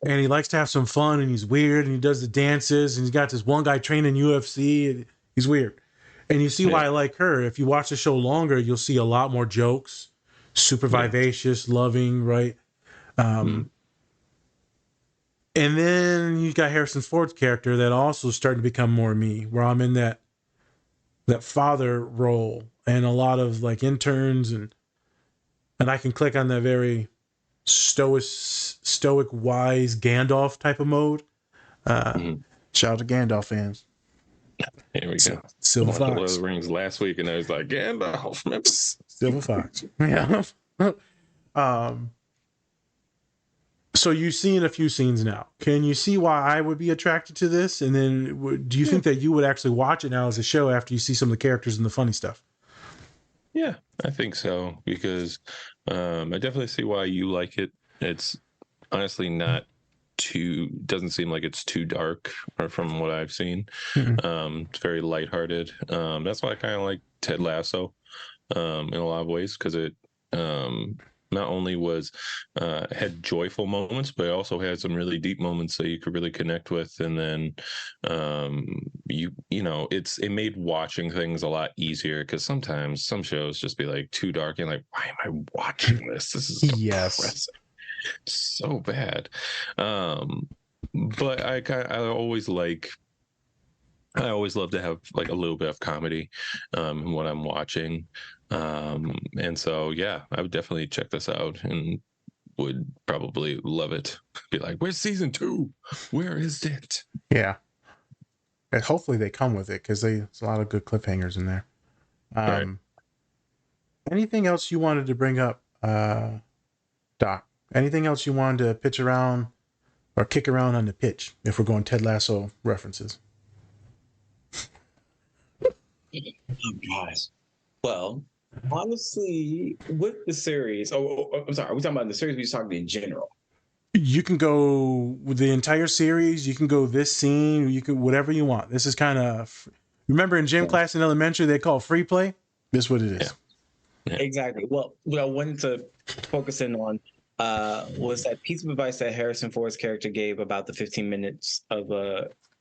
he likes to have some fun, and he's weird, and he does the dances, and he's got this one guy training UFC, and he's weird. And you see why I like her. If you watch the show longer, you'll see a lot more jokes, super vivacious, loving, right? And then you got Harrison Ford's character that also starting to become more me, where I'm in that father role, and a lot of like interns, and I can click on that very stoic, wise Gandalf type of mode. Shout out to Gandalf fans. Here we go. Silver Fox. Lord of the Rings last week, and I was like, Gandalf, remember? Silver Fox. Yeah. So you've seen a few scenes now. Can you see why I would be attracted to this? And then do you think that you would actually watch it now as a show after you see some of the characters and the funny stuff? Yeah, I think so, because I definitely see why you like it. It's honestly not doesn't seem like it's too dark from what I've seen. It's very lighthearted. That's why I kind of like Ted Lasso in a lot of ways, because it not only was had joyful moments, but it also had some really deep moments that you could really connect with. And then you know, it made watching things a lot easier, because sometimes some shows just be like too dark and like, why am I watching this? This is depressing. So bad. But I always love to have like a little bit of comedy in what I'm watching. And so, yeah, I would definitely check this out and would probably love it. Be like, where's season 2? Where is it? Yeah. And hopefully they come with it, because there's a lot of good cliffhangers in there. Right. Anything else you wanted to bring up, Doc? Anything else you wanted to pitch around or kick around on the pitch, if we're going Ted Lasso references? Oh, guys. Well, honestly, with the series, I'm sorry, are we talking about the series? We're just talking in general. You can go with the entire series. You can go this scene. You can whatever you want. This is kind of, remember in gym class in elementary they call free play. This is what it is. Yeah. Exactly. Well, what I wanted to focus in on was that piece of advice that Harrison Ford's character gave about the 15 minutes of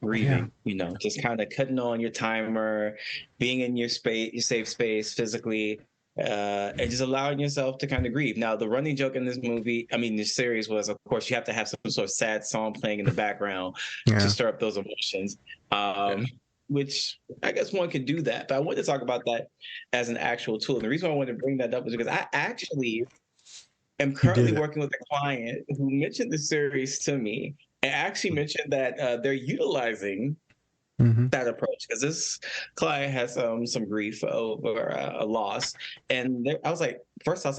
grieving. You know, just kind of cutting on your timer, being in your space, your safe space physically, and just allowing yourself to kind of grieve. Now, the running joke in this series was, of course, you have to have some sort of sad song playing in the background to stir up those emotions. Which I guess one could do that, but I wanted to talk about that as an actual tool. And the reason why I wanted to bring that up is because I actually am currently working with a client who mentioned the series to me and actually mentioned that they're utilizing that approach, because this client has some grief over a loss. And I was like, first off,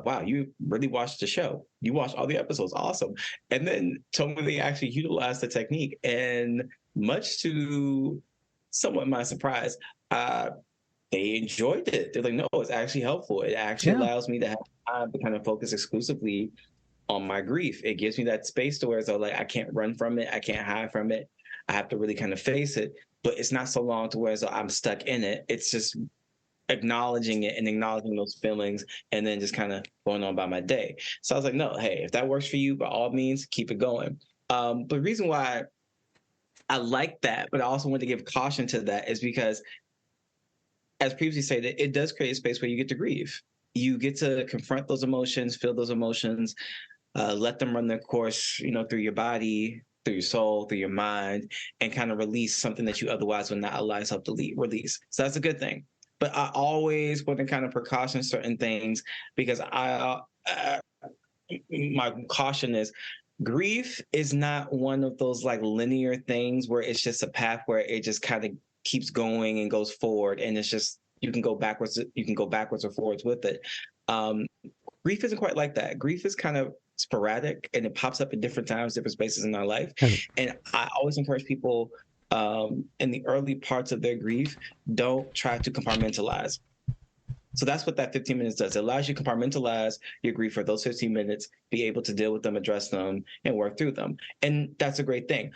wow, you really watched the show. You watched all the episodes. Awesome. And then told me they actually utilized the technique. And much to somewhat my surprise, they enjoyed it. They're like, no, it's actually helpful. It actually allows me to have time to kind of focus exclusively on my grief. It gives me that space to where it's like, I can't run from it. I can't hide from it. I have to really kind of face it, but it's not so long to where I'm stuck in it. It's just acknowledging it and acknowledging those feelings and then just kind of going on by my day. So I was like, no, hey, if that works for you, by all means, keep it going. But the reason why I like that, but I also want to give caution to that, is because, as previously stated, it does create a space where you get to grieve. You get to confront those emotions, feel those emotions, let them run their course, through your body, through your soul, through your mind, and kind of release something that you otherwise would not allow yourself to release. So that's a good thing. But I always want to kind of precaution certain things, because my caution is, grief is not one of those like linear things where it's just a path where it just kind of keeps going and goes forward, and it's just you can go backwards or forwards with it. Grief isn't quite like that. Grief is kind of sporadic, and it pops up at different times, different spaces in our life. And I always encourage people in the early parts of their grief, don't try to compartmentalize. So that's what that 15 minutes does. It allows you to compartmentalize your grief for those 15 minutes, be able to deal with them, address them, and work through them. And that's a great thing.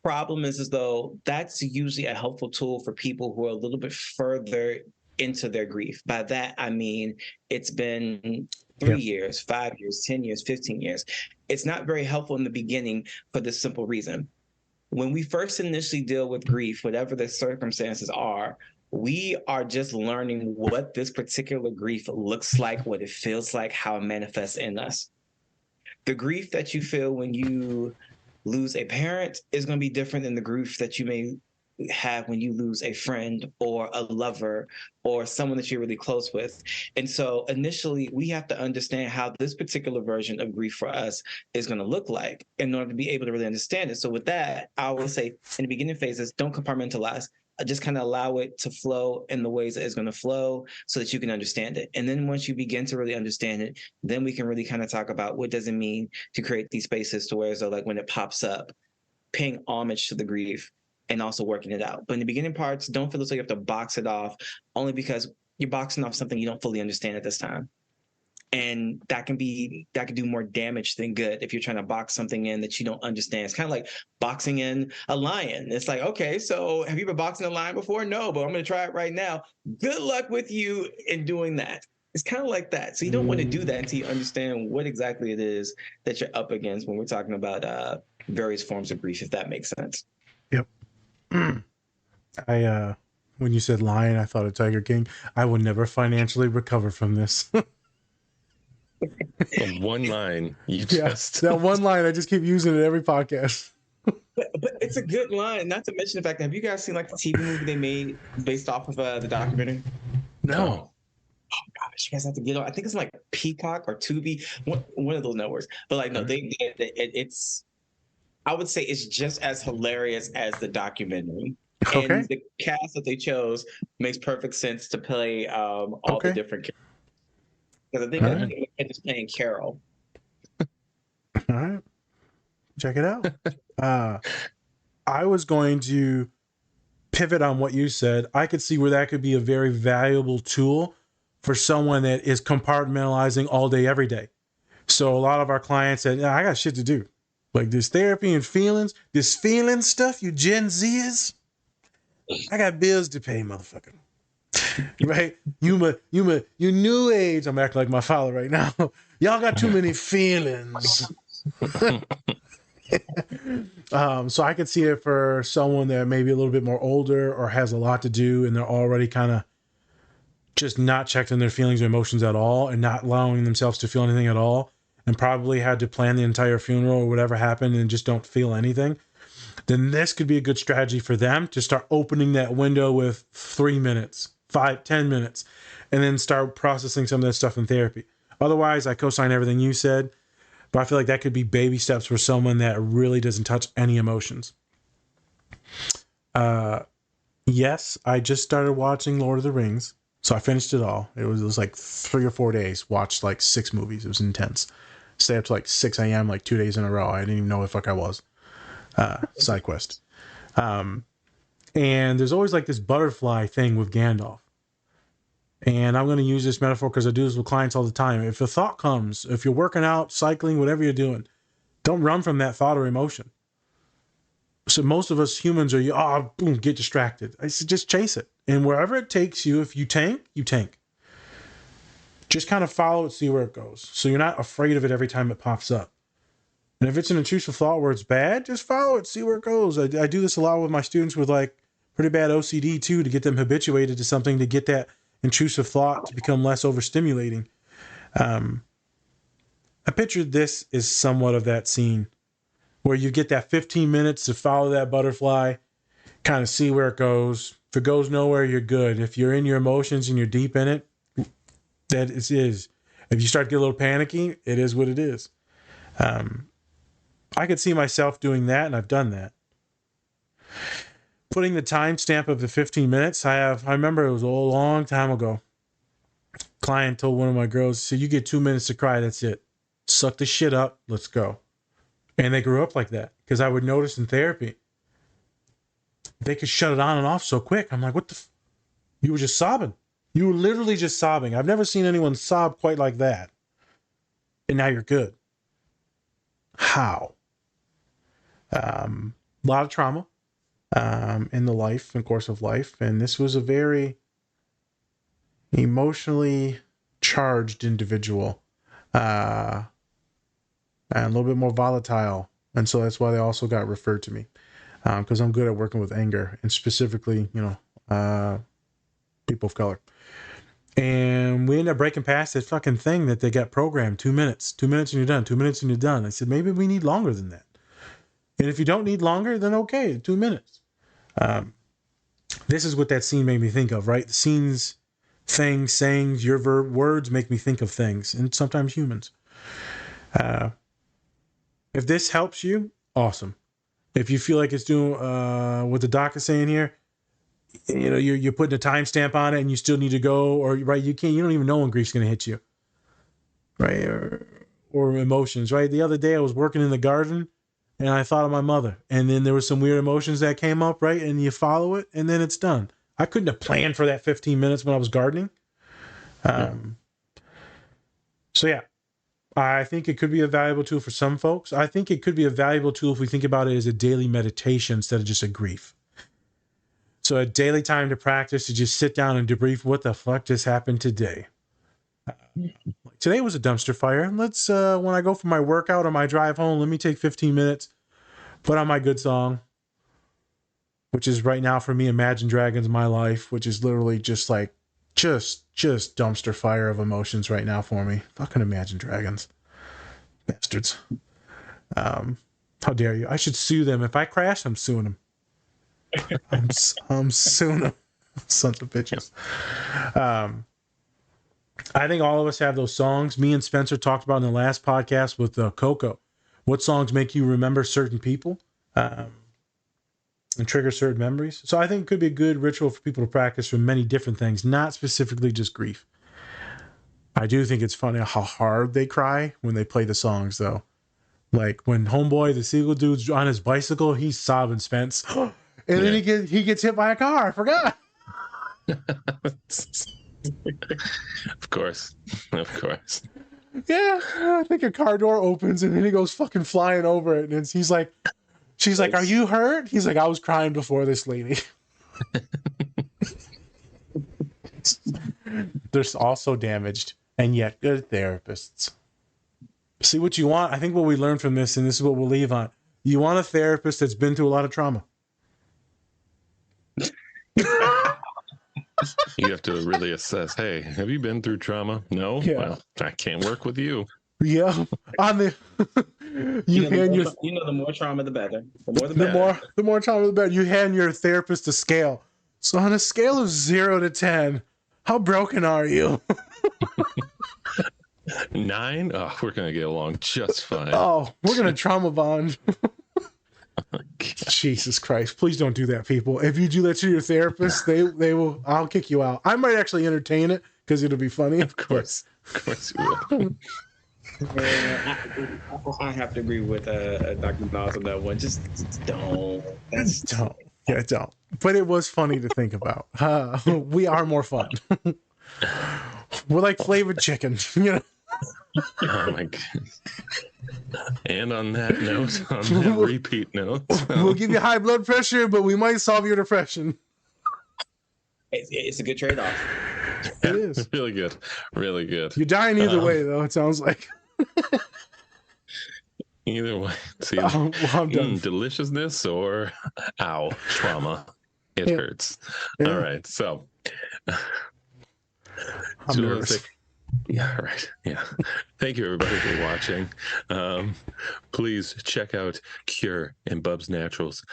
Problem is though, that's usually a helpful tool for people who are a little bit further into their grief. By that, I mean, it's been 3 years, 5 years, 10 years, 15 years. It's not very helpful in the beginning for this simple reason. When we first initially deal with grief, whatever the circumstances are, we are just learning what this particular grief looks like, what it feels like, how it manifests in us. The grief that you feel when you lose a parent is going to be different than the grief that you may have when you lose a friend or a lover or someone that you're really close with. And so initially, we have to understand how this particular version of grief for us is going to look like in order to be able to really understand it. So with that, I would say in the beginning phases, don't compartmentalize. just kind of allow it to flow in the ways that it's going to flow so that you can understand it. And then once you begin to really understand it, then we can really kind of talk about what does it mean to create these spaces to where, so like when it pops up, paying homage to the grief and also working it out. But in the beginning parts, don't feel as though you have to box it off, only because you're boxing off something you don't fully understand at this time. And that can do more damage than good if you're trying to box something in that you don't understand. It's kind of like boxing in a lion. It's like, okay, so have you been boxing a lion before? No, but I'm going to try it right now. Good luck with you in doing that. It's kind of like that. So you don't want to do that until you understand what exactly it is that you're up against when we're talking about various forms of grief, if that makes sense. Yep. When you said lion, I thought of Tiger King. I will never financially recover from this. One line. That one line, I just keep using it every podcast. But it's a good line. Not to mention the fact that, have you guys seen like the TV movie they made based off of the documentary? No. Oh gosh, you guys have to get on. I think it's like Peacock or Tubi, one of those networks. But like, no, it's. I would say it's just as hilarious as the documentary. Okay. And the cast that they chose makes perfect sense to play all the different characters. Because I think it's playing Carol. All right. Check it out. I was going to pivot on what you said. I could see where that could be a very valuable tool for someone that is compartmentalizing all day, every day. So a lot of our clients said, I got shit to do. Like this therapy and feelings, this feeling stuff, you Gen Zers, I got bills to pay, motherfucker. Right? You new age. I'm acting like my father right now. Y'all got too many feelings. So I could see it for someone that may be a little bit more older or has a lot to do, and they're already kind of just not checked on their feelings or emotions at all, and not allowing themselves to feel anything at all, and probably had to plan the entire funeral or whatever happened and just don't feel anything. Then this could be a good strategy for them to start opening that window with 3 minutes, 5, 10 minutes, and then start processing some of that stuff in therapy. Otherwise, I co-sign everything you said, but I feel like that could be baby steps for someone that really doesn't touch any emotions. Yes, I just started watching Lord of the Rings, so I finished it all. It was like 3 or 4 days, watched like 6 movies. It was intense. Stay up to like 6 a.m. like 2 days in a row. I didn't even know what the fuck I was. Side quest. And there's always like this butterfly thing with Gandalf. And I'm going to use this metaphor because I do this with clients all the time. If a thought comes, if you're working out, cycling, whatever you're doing, don't run from that thought or emotion. So most of us humans are, boom, get distracted. I said, just chase it. And wherever it takes you, if you tank, you tank. Just kind of follow it, see where it goes. So you're not afraid of it every time it pops up. And if it's an intrusive thought where it's bad, just follow it, see where it goes. I do this a lot with my students with like pretty bad OCD too, to get them habituated to something, to get that intrusive thought to become less overstimulating. I pictured this is somewhat of that scene where you get that 15 minutes to follow that butterfly, kind of see where it goes. If it goes nowhere, you're good. If you're in your emotions and you're deep in it, that it is. If you start to get a little panicky, it is what it is. I could see myself doing that, and I've done that. Putting the timestamp of the 15 minutes, I remember it was a long time ago. Client told one of my girls, so you get 2 minutes to cry, that's it. Suck the shit up, let's go. And they grew up like that, because I would notice in therapy, they could shut it on and off so quick. I'm like, what the you were just sobbing. You were literally just sobbing. I've never seen anyone sob quite like that. And now you're good. How? A lot of trauma in the course of life. And this was a very emotionally charged individual. And a little bit more volatile. And so that's why they also got referred to me. Because I'm good at working with anger. And specifically, people of color. And we ended up breaking past that fucking thing that they got programmed. 2 minutes. 2 minutes and you're done. 2 minutes and you're done. I said, maybe we need longer than that. And if you don't need longer, then okay, 2 minutes. This is what that scene made me think of, right? The scenes, things, sayings, your words make me think of things. And sometimes humans. If this helps you, awesome. If you feel like it's doing what the doc is saying here, you know, you're putting a timestamp on it and you still need to go, or right, you don't even know when grief's going to hit you, right? Or emotions, right? The other day I was working in the garden and I thought of my mother, and then there were some weird emotions that came up, right? And you follow it and then it's done. I couldn't have planned for that 15 minutes when I was gardening. So yeah, I think it could be a valuable tool for some folks. I think it could be a valuable tool if we think about it as a daily meditation instead of just a grief. So a daily time to practice, to just sit down and debrief what the fuck just happened today. Today was a dumpster fire. Let's, when I go for my workout or my drive home, let me take 15 minutes, put on my good song, which is right now for me, Imagine Dragons, My Life, which is literally just like, just dumpster fire of emotions right now for me. Fucking Imagine Dragons. Bastards. How dare you? I should sue them. If I crash, I'm suing them. I'm suing them. Sons of bitches. I think all of us have those songs. Me and Spencer talked about in the last podcast with Coco. What songs make you remember certain people and trigger certain memories? So I think it could be a good ritual for people to practice for many different things, not specifically just grief. I do think it's funny how hard they cry when they play the songs, though. Like when Homeboy, the seagull dude's on his bicycle, he's sobbing, Spence. And then he gets hit by a car. I forgot. Of course. Yeah, I think a car door opens and then he goes fucking flying over it. And she's like, "Are you hurt?" He's like, "I was crying before this lady." They're also damaged and yet good therapists. See what you want. I think what we learned from this, and this is what we'll leave on. You want a therapist that's been through a lot of trauma. You have to really assess, hey, have you been through trauma? No? Yeah. Well, I can't work with you. Yeah. On the the more trauma the better. The more trauma the better. You hand your therapist a scale. So on a scale of 0 to 10, how broken are you? 9? Oh, we're gonna get along just fine. Oh, we're gonna trauma bond. Jesus Christ. Please don't do that, people. If you do that to your therapist, they will, I'll kick you out. I might actually entertain it because it'll be funny. Of course you will. I have to agree with Dr. Miles on that one. Just don't. Don't. Yeah, don't. But it was funny to think about. We are more fun. We're like flavored chicken, you know. Oh my goodness. And on that note, on that repeat note, we'll give you high blood pressure, but we might solve your depression. It's a good trade-off. It is. Really good. Really good. You're dying either way, though, it sounds like. Either way. See, I'm done. Deliciousness or ow, trauma. It hurts. Yeah. All right. So I'm nervous. Yeah, right. Yeah. Thank you, everybody, for watching. Please check out Cure and Bubs Naturals.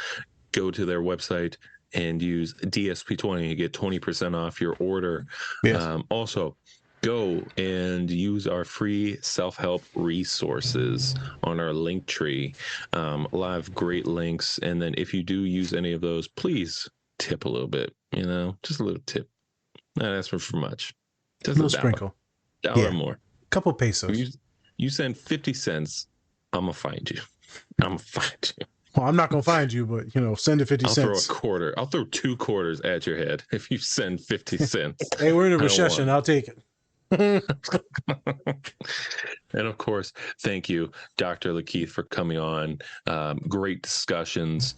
Go to their website and use DSP20 to get 20% off your order. Yes. Also, go and use our free self-help resources on our link tree. A lot of great links. And then if you do use any of those, please tip a little bit, just a little tip. Not asking for much. Just a little sprinkle. $1 or more. Couple pesos. You send 50 cents, I'm going to find you. Well, I'm not going to find you, but, send it 50 cents. I'll throw a quarter. I'll throw 2 quarters at your head if you send 50 cents. Hey, we're in a recession. I'll take it. And of course, thank you, Dr. Lakeith, for coming on. Great discussions.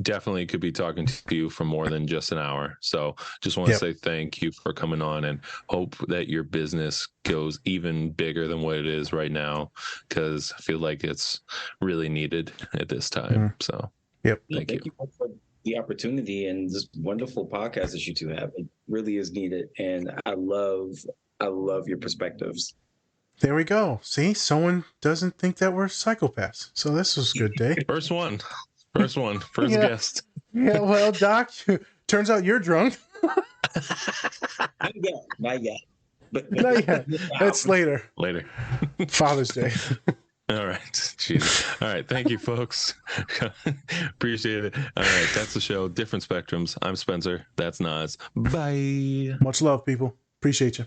Definitely could be talking to you for more than just an hour. So just want to say thank you for coming on, and hope that your business goes even bigger than what it is right now, because I feel like it's really needed at this time. So thank you for the opportunity and this wonderful podcast that you two have. It really is needed, and I love your perspectives. There we go. See, someone doesn't think that we're psychopaths. So this was a good day. First guest. Yeah, well, Doc, turns out you're drunk. Not yet. But not yet. That's later. Later. Father's Day. All right. Jesus. All right. Thank you, folks. Appreciate it. All right. That's the show. Different Spectrums. I'm Spencer. That's Nas. Bye. Much love, people. Appreciate you.